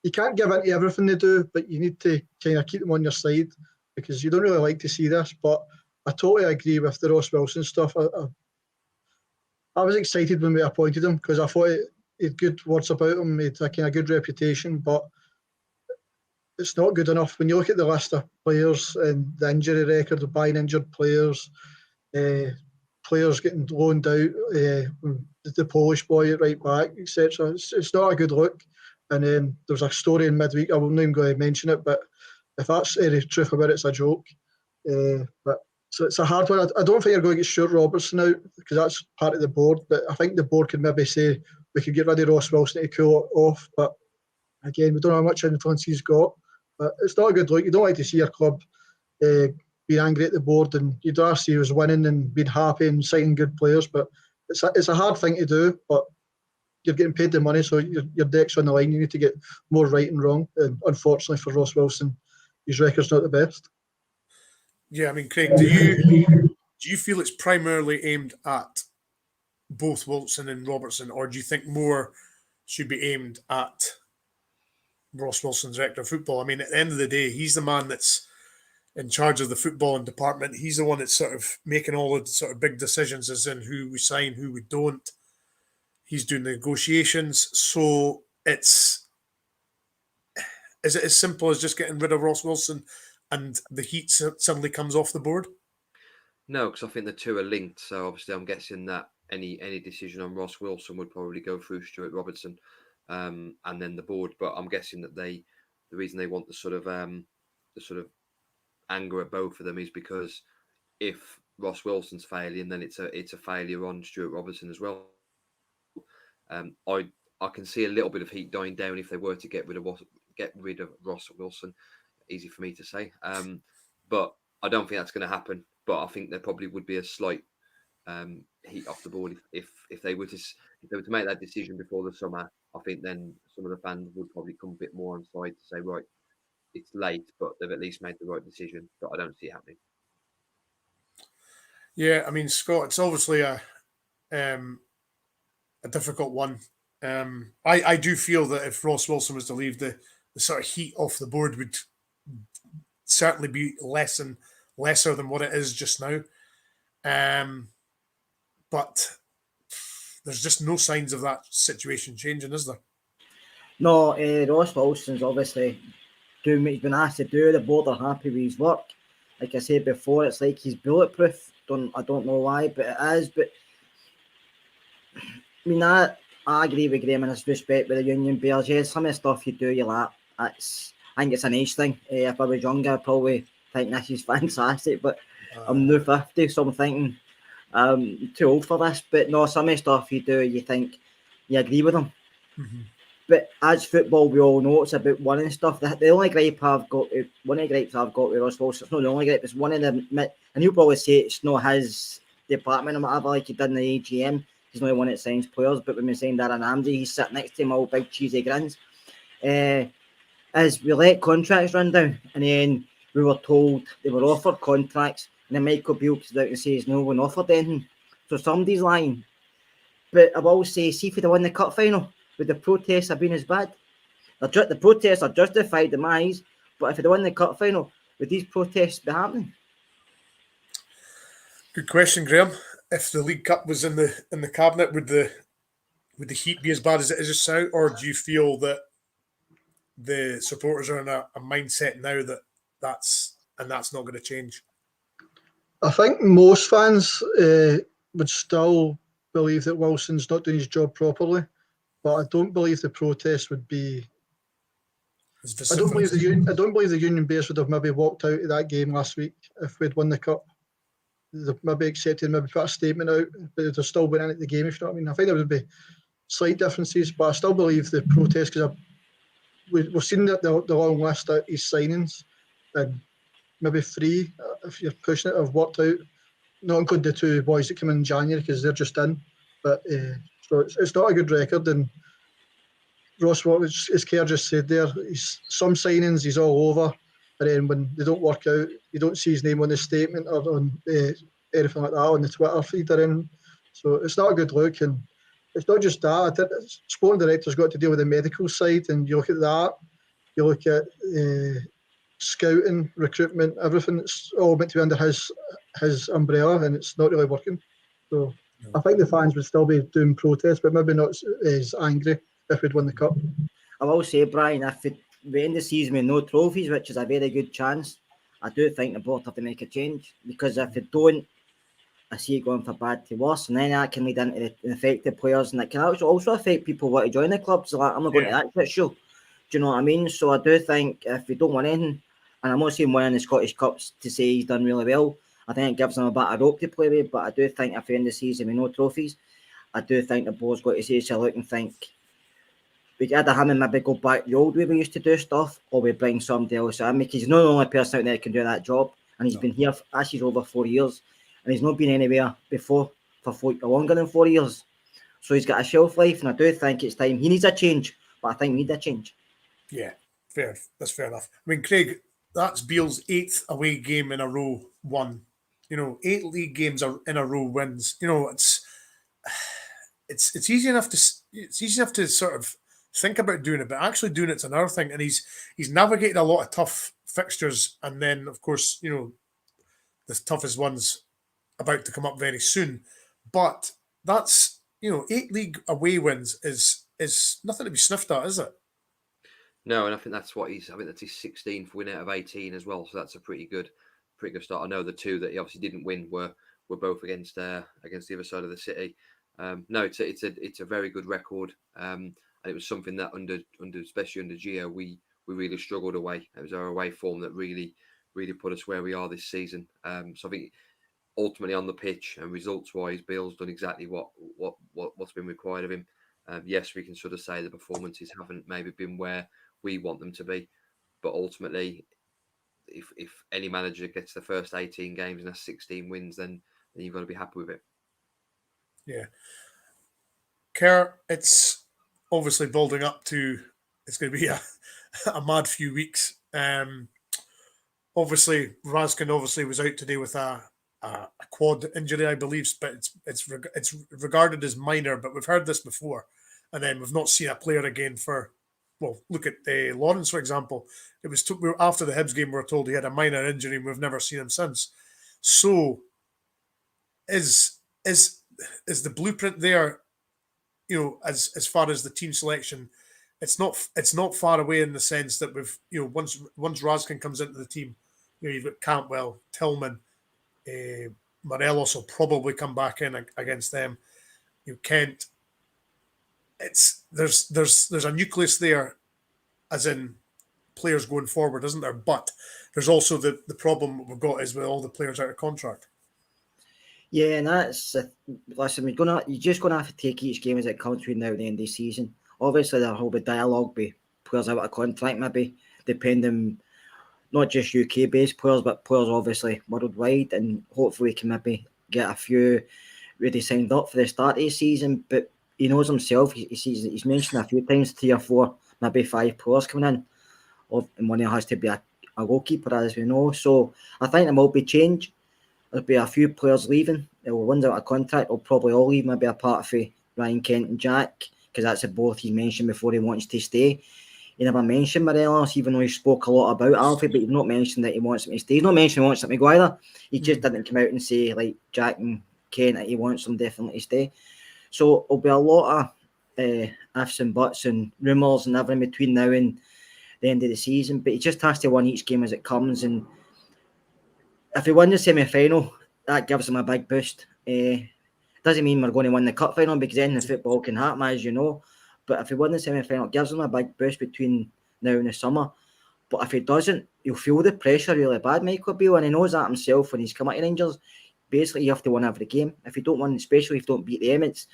you can't give in to everything they do, but you need to kind of keep them on your side because you don't really like to see this. But I totally agree with the Ross Wilson stuff. I was excited when we appointed him because I thought he had good words about him, he had a kind of good reputation, but it's not good enough. When you look at the list of players and the injury record of buying injured players, players getting loaned out, the Polish boy at right back, etc. It's not a good look. And there was a story in midweek, I won't even go to mention it, but if that's any truth about it, it's a joke. But so it's a hard one. I don't think you're going to get Stuart Robertson out because that's part of the board, but I think the board could maybe say we could get rid of Ross Wilson to cool it off. But again, we don't know how much influence he's got. But it's not a good look. You don't like to see your club being angry at the board, and you'd rather see he was winning and being happy and signing good players. But it's a hard thing to do, but you're getting paid the money, so your deck's on the line. You need to get more right and wrong. And unfortunately for Ross Wilson, his record's not the best. Yeah, I mean, Craig, do you feel it's primarily aimed at both Wilson and Robertson, or do you think more should be aimed at Ross Wilson's director of football? I mean, at the end of the day, he's the man that's in charge of the footballing department. He's the one that's sort of making all the sort of big decisions as in who we sign, who we don't. He's doing the negotiations. So is it as simple as just getting rid of Ross Wilson and the heat suddenly comes off the board? No, because I think the two are linked. So obviously I'm guessing that any decision on Ross Wilson would probably go through Stuart Robertson and then the board. But I'm guessing that the reason they want the sort of anger at both of them is because if Ross Wilson's failing, then it's a failure on Stuart Robertson as well. I can see a little bit of heat dying down if they were to get rid of Ross Wilson. Easy for me to say, but I don't think that's going to happen. But I think there probably would be a slight heat off the board if they were to make that decision before the summer. I think then some of the fans would probably come a bit more on side to say, right, it's late, but they've at least made the right decision. But I don't see it happening. Yeah, I mean, Scott, it's obviously a difficult one. I do feel that if Ross Wilson was to leave, the sort of heat off the board would certainly be lesser than what it is just now. But there's just no signs of that situation changing, is there? No, Ross Wilson's obviously doing what he's been asked to do. The board are happy with his work. like I said before, it's like he's bulletproof. I don't know why, but it is. But I mean, I agree with Graham in his respect with the Union Bears. Yeah, some of the stuff you do, you laugh. I think it's an age thing. If I was younger, I'd probably think this is fantastic. But I'm now 50, so I'm thinking too old for this. But no, some of the stuff you do, you think you agree with them. Mm-hmm. But as football, we all know it's about winning stuff. The only gripe I've got, one of the gripes I've got with Ross Wilson, it's not the only gripe, it's one of the, and he'll probably say it's not his department or whatever, like he did in the AGM. He's not the one that signs players, but when we signed Darren Ramsey, he's sitting next to him, all big cheesy grins. As we let contracts run down, and then we were told they were offered contracts, and then Michael Beale comes out and says, no one offered anything. So somebody's lying. But I will say, see if they won the cup final, would the protests have been as bad? The protests are justified in my eyes, but if they won the cup final, would these protests be happening? Good question, Graham. If the League Cup was in the cabinet, would the heat be as bad as it is just now, or do you feel that the supporters are in a mindset now that's not going to change? I think most fans would still believe that Wilson's not doing his job properly, but I don't believe the protest would be. I don't believe the Union Bears would have maybe walked out of that game last week if we'd won the cup. They've maybe accepted, maybe put a statement out, but they've still went into the game, if you know what I mean. I think there would be slight differences, but I still believe the protest, because we've seen the long list of his signings, and maybe 3, if you're pushing it, have worked out, not including the 2 boys that come in January because they're just in. But so it's not a good record. And Ross, as Kerr just said there, some signings he's all over, and then when they don't work out, you don't see his name on the statement or on anything like that on the Twitter feed or anything. So it's not a good look. And it's not just that. Sporting director's got to deal with the medical side, and you look at that, you look at scouting, recruitment, everything. It's all meant to be under his umbrella, and it's not really working. So I think the fans would still be doing protests, but maybe not as angry if we'd won the cup. I will say, Brian, if we end the season with no trophies, which is a very good chance, I do think the board have to make a change, because if they don't, I see it going from bad to worse, and then that can lead into the affected players, and it can also affect people who want to join the club. So like, I'm not going to that shit show. Do you know what I mean? So I do think if we don't win anything, and I'm not saying winning the Scottish Cups to say he's done really well, I think it gives him a bit of rope to play with, but I do think if we end the season with no trophies, I do think the board's got to say, so look and think, we either him and maybe go back the old way we used to do stuff, or we bring somebody else in, because he's not the only person out there that can do that job, and he's been here for actually over 4 years, and he's not been anywhere before for longer than 4 years. So he's got a shelf life, and I do think it's time. He needs a change, but I think we need a change. Yeah, fair. That's fair enough. I mean, Craig, that's Beale's 8th away game in a row won. 8 league games in a row wins. It's easy enough to sort of think about doing it, but actually doing it's another thing. And he's navigated a lot of tough fixtures, and then of course the toughest ones about to come up very soon. But that's 8 league away wins is nothing to be sniffed at, is it? No, and I think that's his 16th win out of 18 as well. So that's a pretty good start. I know the 2 that he obviously didn't win were both against the other side of the city. No, it's a very good record. And it was something that especially under Gio, we really struggled away. It was our away form that really put us where we are this season. So I think ultimately on the pitch and results wise, Beale's done exactly what's been required of him. Yes, we can sort of say the performances haven't maybe been where we want them to be, but ultimately, if any manager gets the first 18 games and has 16 wins, then you've got to be happy with it. Yeah. Kerr, it's obviously building up to, it's going to be a mad few weeks. Obviously, Razkin was out today with a quad injury, I believe, but it's regarded as minor, but we've heard this before. And then we've not seen a player again for, well, look at Lawrence, for example. It was after the Hibs game, we were told he had a minor injury and we've never seen him since. So is the blueprint there, as far as the team selection, it's not far away in the sense that we've, once Razkin comes into the team, you've got Cantwell, Tillman, Morelos will probably come back in against them. Kent. There's a nucleus there, as in players going forward, isn't there? But there's also the problem we've got is with all the players out of contract. Yeah, and that's listen. You're just gonna have to take each game as it comes between now and the end of the season. Obviously, there'll be dialogue with players out of contract, maybe depending not just UK based players, but players obviously worldwide, and hopefully we can maybe get a few really signed up for the start of the season. But he knows himself. He's mentioned a few times 3 or 4, maybe 5 players coming in, and one of them has to be a goalkeeper, as we know. So I think there will be change. There'll be a few players leaving. One's out of contract. Will probably all leave, maybe apart from Ryan Kent and Jack, because that's the both he mentioned before he wants to stay. He never mentioned Morelos, even though he spoke a lot about Alfie, but he's not mentioned that he wants him to stay. He's not mentioned he wants him to go either. He just didn't come out and say, like Jack and Kent, that he wants them definitely to stay. So there'll be a lot of ifs and buts and rumours and everything between now and the end of the season. But he just has to win each game as it comes, and if he wins the semi-final, that gives him a big boost. Doesn't mean we're going to win the cup final, because then the football can happen, as you know. But if he wins the semi-final, it gives him a big boost between now and the summer. But if he doesn't, he'll feel the pressure really bad, Michael Beale, and he knows that himself when he's come at Rangers. Basically, you have to win every game. If you don't win, especially if you don't beat the Emmets,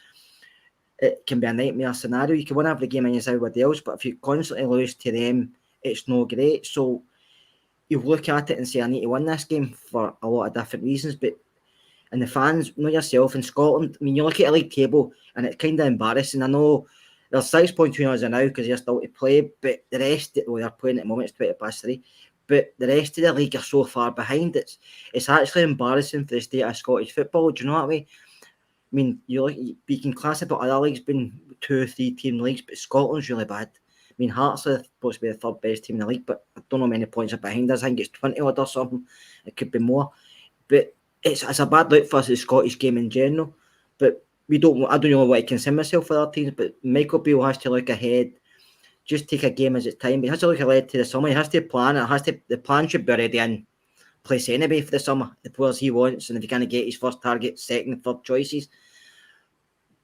it can be a nightmare scenario. You can win every game against everybody else, but if you constantly lose to them, it's no great. So you look at it and say, I need to win this game for a lot of different reasons. And the fans, know yourself, in Scotland, I mean, you look at a league table and it's kind of embarrassing. I know there's 6 points between us now because they're still to play, but the rest, they're playing at the moment, it's 20:3. But the rest of the league are so far behind. It's actually embarrassing for the state of Scottish football. Do you know what I mean? I mean, you can class it, other leagues been 2 or 3 team leagues, but Scotland's really bad. I mean, Hearts are supposed to be the 3rd best team in the league, but I don't know how many points are behind us. I think it's 20 odd or something. It could be more. But it's a bad look for us, the Scottish game in general. But I don't know what I can say myself for other teams, but Michael Beale has to look ahead. Just take a game as it's time. He has to look ahead to the summer. He has to plan. The plan should be already in place anyway for the summer. The players he wants, and if he can get his first target, second, third choices.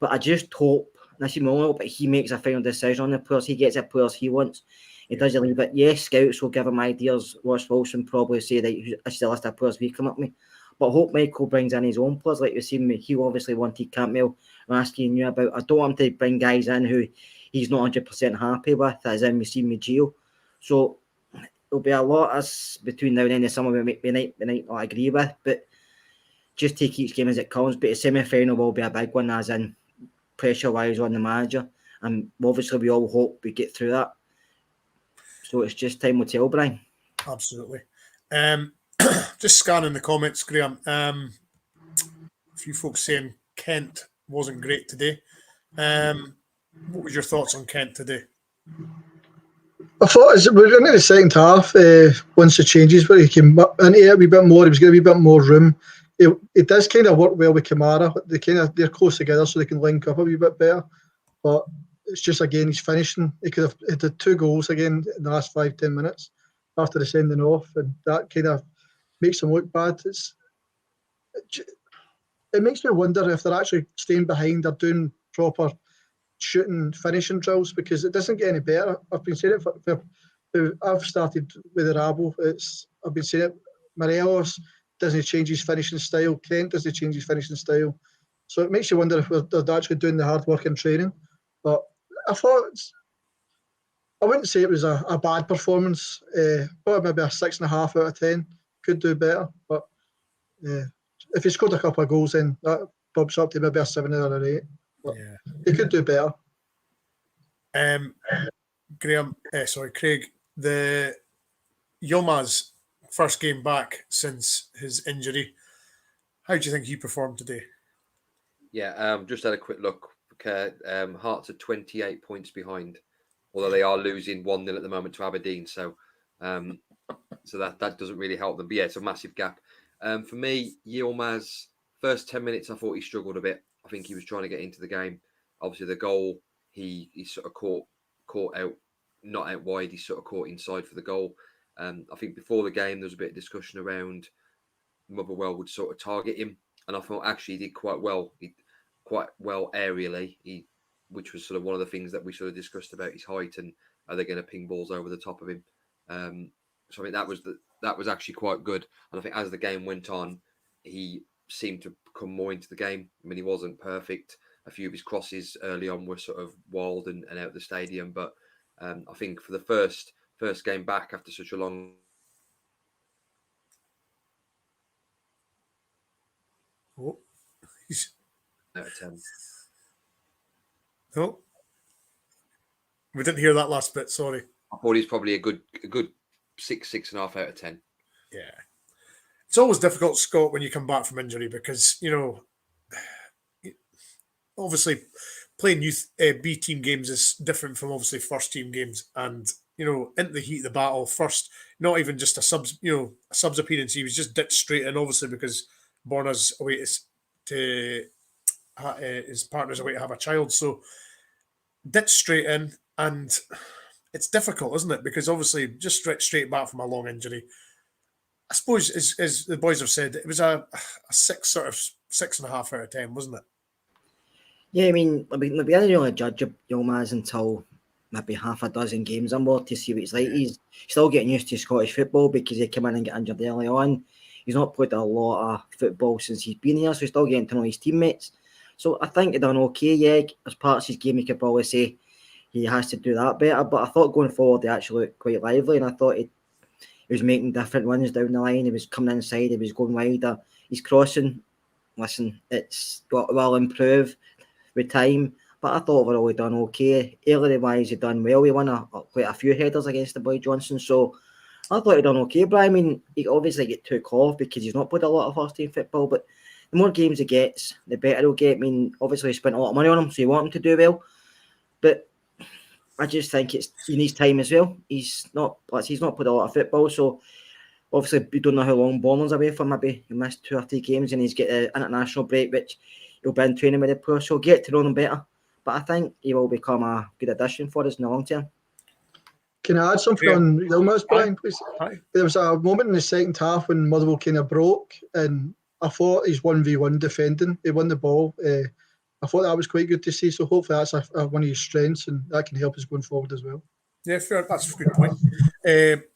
But I just hope, and I see my own hope, but he makes a final decision on the players. He gets the players he wants. He doesn't leave it. Yes, scouts will give him ideas. Ross Wilson probably say that it's the list of players we come up with. But I hope Michael brings in his own players, like we've seen. He obviously wanted Cantwell. I'm asking you about. I don't want him to bring guys in who he's not 100% happy with, as in we've seen with Gio. So there'll be a lot between now and then. Some of it we might not agree with, but just take each game as it comes. But the semi-final will be a big one, as in pressure-wise on the manager. And obviously we all hope we get through that. So it's just time will tell, Brian. Absolutely. Just scanning the comments, Graham. A few folks saying Kent wasn't great today. What was your thoughts on Kent today? I thought as we're into the second half, once the changes where he came into it a wee bit more, he was getting a wee bit more room. It does kind of work well with Kamara. They're close together so they can link up a wee bit better. But it's just, again, he's finishing. He could have hit 2 goals again in the last 5-10 minutes after the sending off, and that kind of makes him look bad. It makes me wonder if they're actually staying behind or doing proper shooting, finishing drills, because it doesn't get any better. I've been saying it I've started with the Rabo. I've been saying it. Morelos doesn't change his finishing style. Kent doesn't change his finishing style. So it makes you wonder if they're actually doing the hard work in training. But I wouldn't say it was a bad performance. But maybe a 6.5 out of 10. Could do better. But if he scored a couple of goals, then that bumps up to maybe a 7 or an 8. But he could do better. Craig, the Yilmaz first game back since his injury. How do you think he performed today? Yeah, just had a quick look. Hearts are 28 points behind, although they are losing 1-0 at the moment to Aberdeen. So that doesn't really help them. But yeah, it's a massive gap. For me, Yilmaz, first 10 minutes, I thought he struggled a bit. I think he was trying to get into the game. Obviously, the goal, he sort of caught out, not out wide. He sort of caught inside for the goal. I think before the game, there was a bit of discussion around Motherwell would sort of target him. And I thought actually he did quite well. Quite well aerially, which was sort of one of the things that we sort of discussed about his height and are they going to ping balls over the top of him. So I think that was actually quite good. And I think as the game went on, he seemed to come more into the game. I mean, he wasn't perfect. A few of his crosses early on were sort of wild and out of the stadium. But I think for the first game back after such a long out of 10. No, we didn't hear that last bit. Sorry. I thought he's probably a good 6.5 out of 10. Yeah, it's always difficult, Scott, when you come back from injury because obviously playing youth B team games is different from obviously first team games, and into the heat of the battle, first not even just a subs appearance, he was just ditched straight in, obviously because Borna's away to his partner's away to have a child, so ditched straight in, and it's difficult, isn't it? Because obviously just straight back from a long injury. I suppose, as the boys have said, it was a 6.5 out of 10, wasn't it? Yeah, I mean, we didn't really judge Yilmaz until maybe half a dozen games or more to see what he's like. He's still getting used to Scottish football because he came in and got injured early on. He's not played a lot of football since he's been here, so he's still getting to know his teammates. So I think he done okay. Yeah, as part of his game, you could probably say he has to do that better. But I thought going forward, he actually looked quite lively, and I thought he was making different runs down the line. He was coming inside, he was going wider. He's crossing. Listen, will improve with time. But I thought overall he done okay. Earlier wise, he done well. He won quite a few headers against the boy Johnson. So I thought he done okay, but I mean, he obviously get took off because he's not played a lot of first team football. But the more games he gets, the better he'll get. I mean, obviously he spent a lot of money on him, so you want him to do well. But I just think he needs time as well. He's not played a lot of football, so obviously we don't know how long Borland's away for. Maybe he missed 2 or 3 games and he's got an international break, which he'll be in training with the players, so get to know him better. But I think he will become a good addition for us in the long term. Can I add something on Yilmaz, Brian, please? Hi. There was a moment in the second half when Motherwell kind of broke, and I thought his 1v1 defending, he won the ball. I thought that was quite good to see, so hopefully that's one of his strengths, and that can help us going forward as well. Yeah, fair. That's a good point.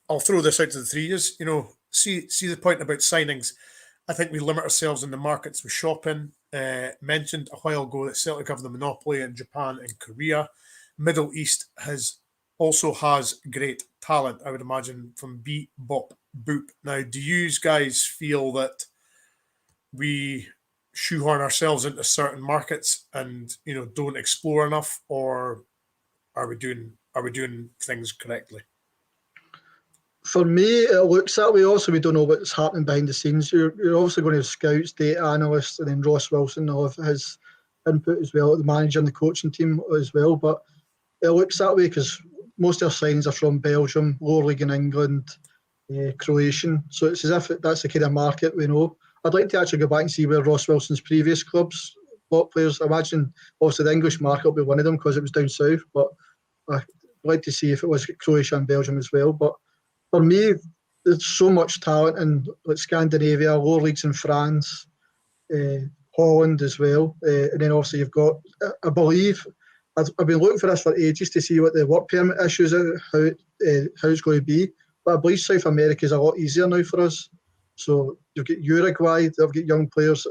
I'll throw this out to the three of you. See the point about signings. I think we limit ourselves in the markets we shop in. Mentioned a while ago that Celtic have the monopoly in Japan and Korea. Middle East also has great talent, I would imagine, from beat, bop, boop. Now, do you guys feel that we shoehorn ourselves into certain markets and don't explore enough, or are we doing things correctly? For me, it looks that way. Also, we don't know what's happening behind the scenes. You're obviously going to have scouts, data analysts, and then Ross Wilson will have his input as well, the manager and the coaching team as well. But it looks that way because most of our signings are from Belgium, lower league in England, Croatian. So it's as if that's the kind of market we know. I'd like to actually go back and see where Ross Wilson's previous clubs bought players. I imagine obviously the English market will be one of them because it was down south. But I'd like to see if it was Croatia and Belgium as well. But for me, there's so much talent in Scandinavia, lower leagues in France, Holland as well. And then obviously you've got, I believe, I've been looking for this for ages to see what the work permit issues are, how it's going to be. But I believe South America is a lot easier now for us. So you've got Uruguay, they've got young players.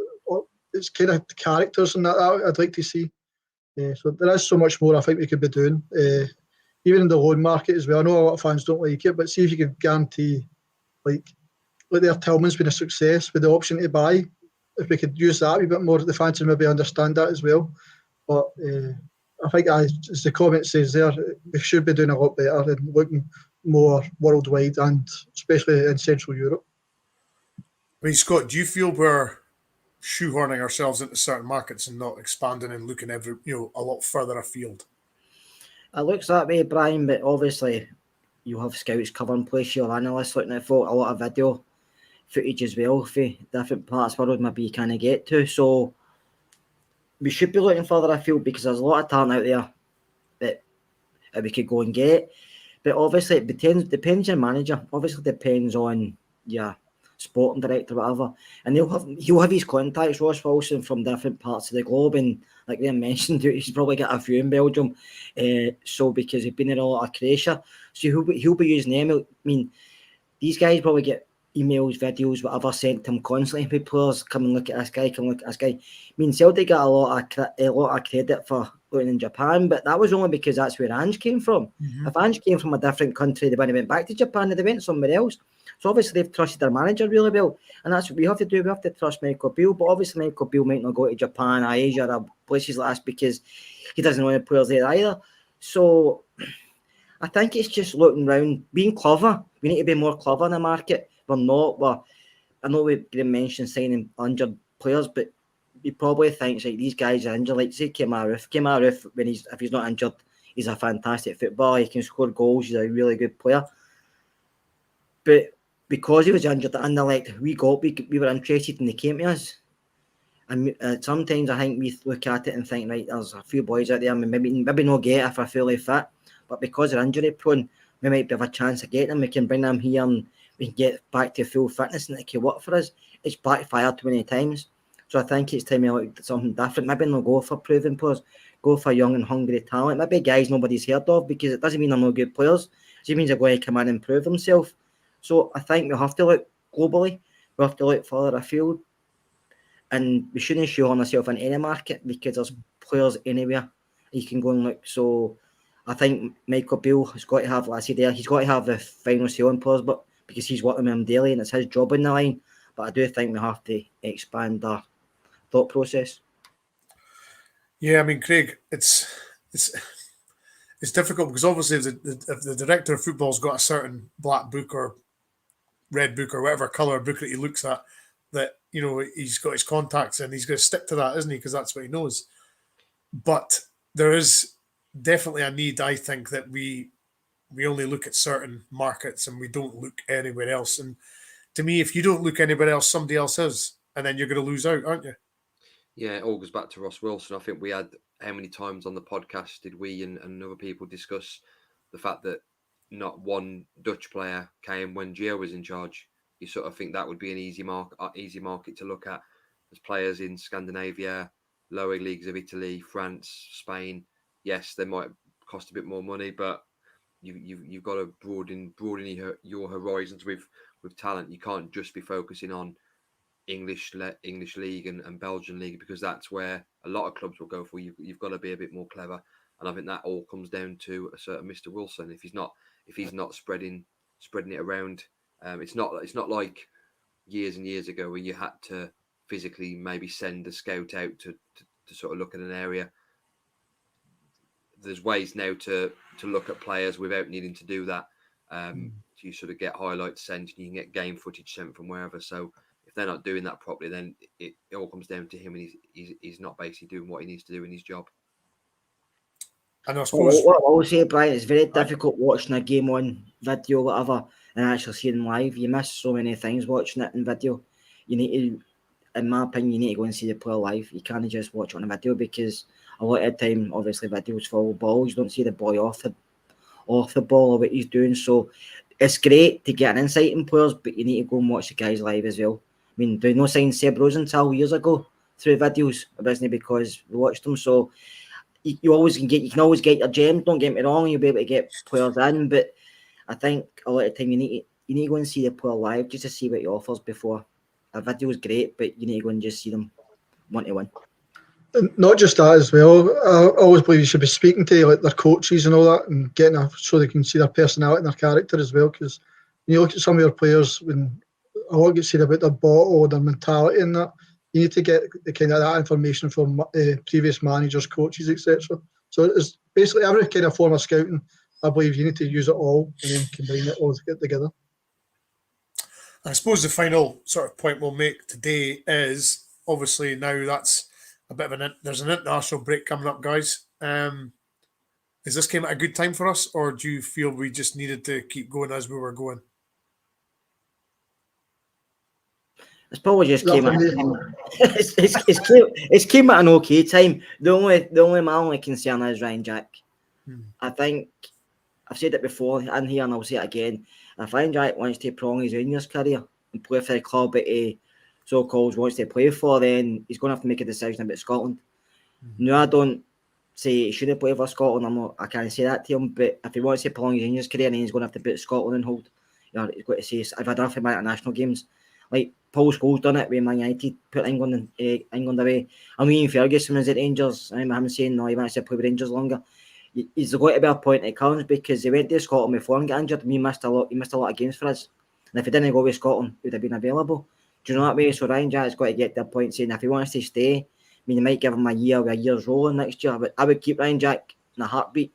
It's kind of characters and that I'd like to see. So there is so much more I think we could be doing. Even in the loan market as well. I know a lot of fans don't like it, but see if you could guarantee, like their Tillman's been a success with the option to buy. If we could use that a bit more, the fans would maybe understand that as well. But I think, as the comment says there, we should be doing a lot better and looking more worldwide and especially in Central Europe. I mean, Scott, do you feel we're shoehorning ourselves into certain markets and not expanding and looking a lot further afield? It looks that way, Brian, but obviously you have scouts covering place, your analysts looking at a lot of video footage as well for different parts of the world maybe you can't get to. So we should be looking further afield because there's a lot of talent out there that we could go and get. But obviously, it depends on your manager. Obviously, depends on your sporting director, whatever. And he'll have his contacts, Ross Wilson, from different parts of the globe. And like they mentioned, he's probably got a few in Belgium. So because he's been in a lot of Croatia, so he'll be using them. I mean, these guys probably get emails, videos, whatever sent to him constantly. People players come and look at this guy, come look at this guy. I mean, Celtic got a lot of credit for looking in Japan, but that was only because that's where Ange came from. Mm-hmm. If Ange came from a different country, they wouldn't have went back to Japan, they went somewhere else. So obviously they've trusted their manager really well, and that's what we have to do. We have to trust Michael Beale, but obviously Michael Beale might not go to Japan or Asia or places like that because he doesn't know any players there either. So I think it's just looking around, being clever. We need to be more clever in the market. We're not. I know we didn't mention signing injured players, but he probably thinks like these guys are injured. Like say Kemar Roof, if he's not injured, he's a fantastic footballer. He can score goals. He's a really good player. But because he was injured, we were interested and they came to us. And sometimes I think we look at it and think, right, there's a few boys out there, maybe not get it if they're fully fit, but because they're injury prone, we might have a chance of getting them. We can bring them here and we can get back to full fitness and it can work for us. It's backfired too many times. So I think it's time to look at something different. Maybe not go for proven players, go for young and hungry talent. Maybe guys nobody's heard of, because it doesn't mean they're no good players. It just means they're going to come in and prove themselves. So I think we have to look globally. We have to look further afield. And we shouldn't shoehorn ourselves in any market because there's players anywhere you can go and look. So I think Michael Beale has got to have, like I said there, he's got to have the final say on players, but because he's working with them daily and it's his job in the line. But I do think we have to expand our thought process. Yeah, I mean, Craig, it's difficult because obviously if the director of football's got a certain black book or red book or whatever colour book that he looks at, that, you know, he's got his contacts and he's going to stick to that, isn't he? Because that's what he knows. But there is definitely a need, I think, that we only look at certain markets and we don't look anywhere else. And to me, if you don't look anywhere else, somebody else is, and then you're going to lose out, aren't you? Yeah, it all goes back to Ross Wilson. I think we had, how many times on the podcast did we and other people discuss the fact that not one Dutch player came when Gio was in charge? You sort of think that would be an easy market to look at. There's players in Scandinavia, lower leagues of Italy, France, Spain. Yes, they might cost a bit more money, but you've got to broaden your horizons with talent. You can't just be focusing on English league and Belgian league, because that's where a lot of clubs will go for. You've got to be a bit more clever, and I think that all comes down to a certain Mr. Wilson. If he's not spreading it around. It's not like years and years ago where you had to physically maybe send a scout out to sort of look at an area. There's ways now to look at players without needing to do that. You sort of get highlights sent, and you can get game footage sent from wherever. So if they're not doing that properly, then it all comes down to him, and he's not basically doing what he needs to do in his job. And I suppose what I will say, Brian, it's very difficult watching a game on video, whatever, and actually seeing them live. You miss so many things watching it in video. You need to, in my opinion, you need to go and see the player live. You can't just watch it on a video, because a lot of the time, obviously, videos full of balls. You don't see the boy off the ball or what he's doing. So it's great to get an insight in players, but you need to go and watch the guys live as well. I mean, do you know sign Seb Rosenthal years ago through videos? It wasn't because we watched them. So you can always get your gems. Don't get me wrong, you'll be able to get players in, but I think a lot of time you need to go and see the player live just to see what he offers before. A video is great, but you need to go and just see them 1-to-1. And not just that as well. I always believe you should be speaking to like their coaches and all that, and getting so they can see their personality and their character as well. Because when you look at some of your players, when a lot gets said about their bottle or their mentality and that, you need to get the kind of that information from previous managers, coaches, etc. So it's basically every kind of form of scouting. I believe you need to use it all and then combine it all to get together. I suppose the final sort of point we'll make today is obviously now that's a bit of there's an international break coming up, guys. Is this came at a good time for us, or do you feel we just needed to keep going as we were going? It's probably just came at it's came at an okay time. My only concern is Ryan Jack. I think I've said it before in here and I'll say it again. If Ryan Jack wants to prolong his Rangers career and play for the club that he so-called wants to play for, then he's going to have to make a decision about Scotland. No, I don't say he shouldn't play for Scotland. I can't say that to him. But if he wants to prolong his Rangers career, then he's going to have to put Scotland on hold. You know, he's got to say, I've had enough of my international games. Like Paul Scholes done it with Man United, put England away. I mean, Ferguson was at Rangers. I remember him saying, no, he wants to play with Rangers longer. He's got to be a point that counts because he went to Scotland before and got injured. And he missed a lot of games for us. And if he didn't go with Scotland, he would have been available. Do you know what I mean? So Ryan Jack's got to get to a point saying if he wants to stay, I mean, he might give him a year's rolling next year. But I would keep Ryan Jack in a heartbeat.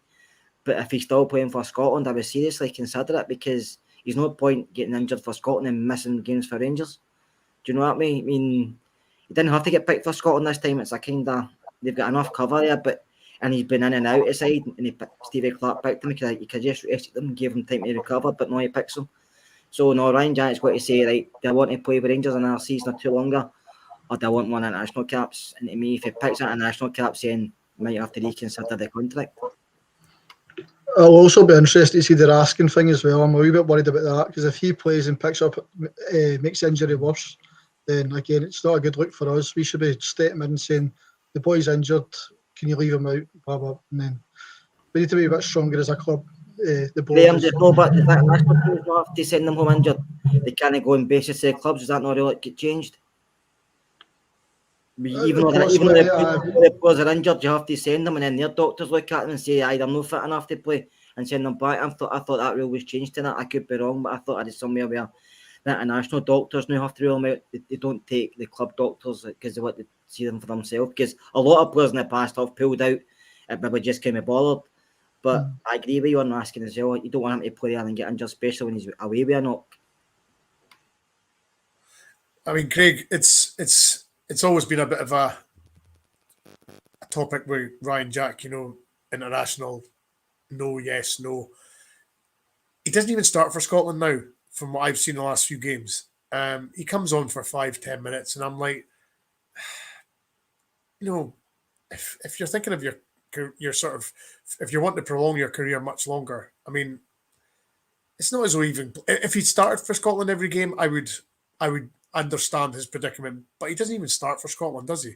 But if he's still playing for Scotland, I would seriously consider it because there's no point getting injured for Scotland and missing games for Rangers. Do you know what I mean? I mean, he didn't have to get picked for Scotland this time. It's a kind of, they've got enough cover there, and he's been in and out of side, and Stevie Clark picked him because he could just rested him, gave him time to recover, but no, he picks him. So no, Ryan Jack's got to say, right, do I want to play with Rangers another season or two longer, or do I want one international caps? And to me, if he picks international caps, then he might have to reconsider the contract. I'll also be interested to see the Raskin thing as well. I'm a wee bit worried about that because if he plays and picks up, makes the injury worse, then again, it's not a good look for us. We should be stepping in and saying, the boy's injured, can you leave him out? Blah, blah. And then we need to be a bit stronger as a club. The board Graham, there's no, but the international teams don't have to send them home injured. They can't go on basis of the clubs. Is that not really get changed? Even though the players are injured, you have to send them, and then their doctors look at them and say, "They're not fit enough to play," and send them back. I thought that rule was changed to that. I could be wrong, but I thought I did somewhere where the international doctors now have to rule them out. They don't take the club doctors because they want to see them for themselves. Because a lot of players in the past have pulled out and maybe just can't be bothered. But I agree with you on asking as well. You don't want him to play there and get injured, especially when he's away with a knock. I mean, Craig, it's always been a bit of a topic with Ryan Jack, you know, international, no, yes, no. He doesn't even start for Scotland now, from what I've seen the last few games. He comes on for 5-10 minutes, and I'm like, you know, if you're thinking of your sort of, if you want to prolong your career much longer, I mean, it's not as though even if he started for Scotland every game, I would understand his predicament, but he doesn't even start for Scotland, does he?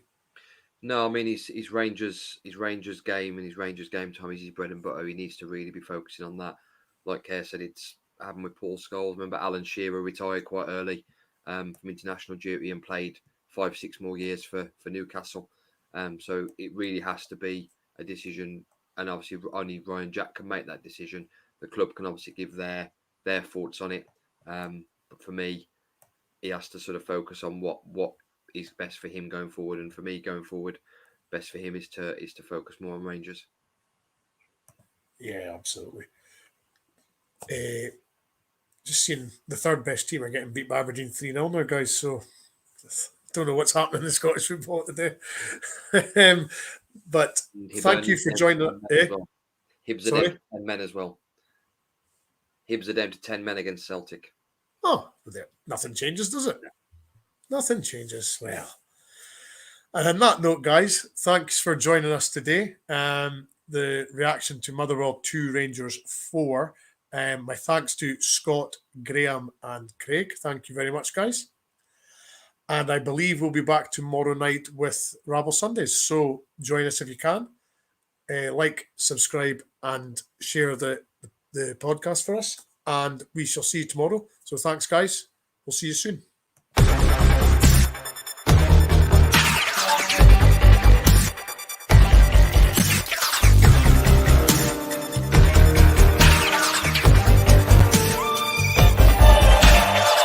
No, I mean his Rangers game and his Rangers game time is his bread and butter. He needs to really be focusing on that. Like Kerr said, it's happened with Paul Scholes. Remember, Alan Shearer retired quite early from international duty and played 5-6 more years for Newcastle. So it really has to be a decision, and obviously only Ryan Jack can make that decision. The club can obviously give their thoughts on it, but for me, he has to sort of focus on what is best for him going forward. And for me, going forward, best for him is to focus more on Rangers. Yeah, absolutely. Just seeing the third best team are getting beat by Aberdeen 3-0 now, guys. So don't know what's happening in Scottish football today. But thank you for joining us. Well. Hibs are down to 10 men as well. Hibs are down to 10 men against Celtic. Oh, nothing changes, does it? Nothing changes. Well, and on that note, guys, thanks for joining us today. The reaction to Motherwell 2, Rangers 4. My thanks to Scott, Graham, and Craig. Thank you very much, guys. And I believe we'll be back tomorrow night with Rabble Sundays. So join us if you can. Like, subscribe, and share the podcast for us. And we shall see you tomorrow. So thanks, guys. We'll see you soon.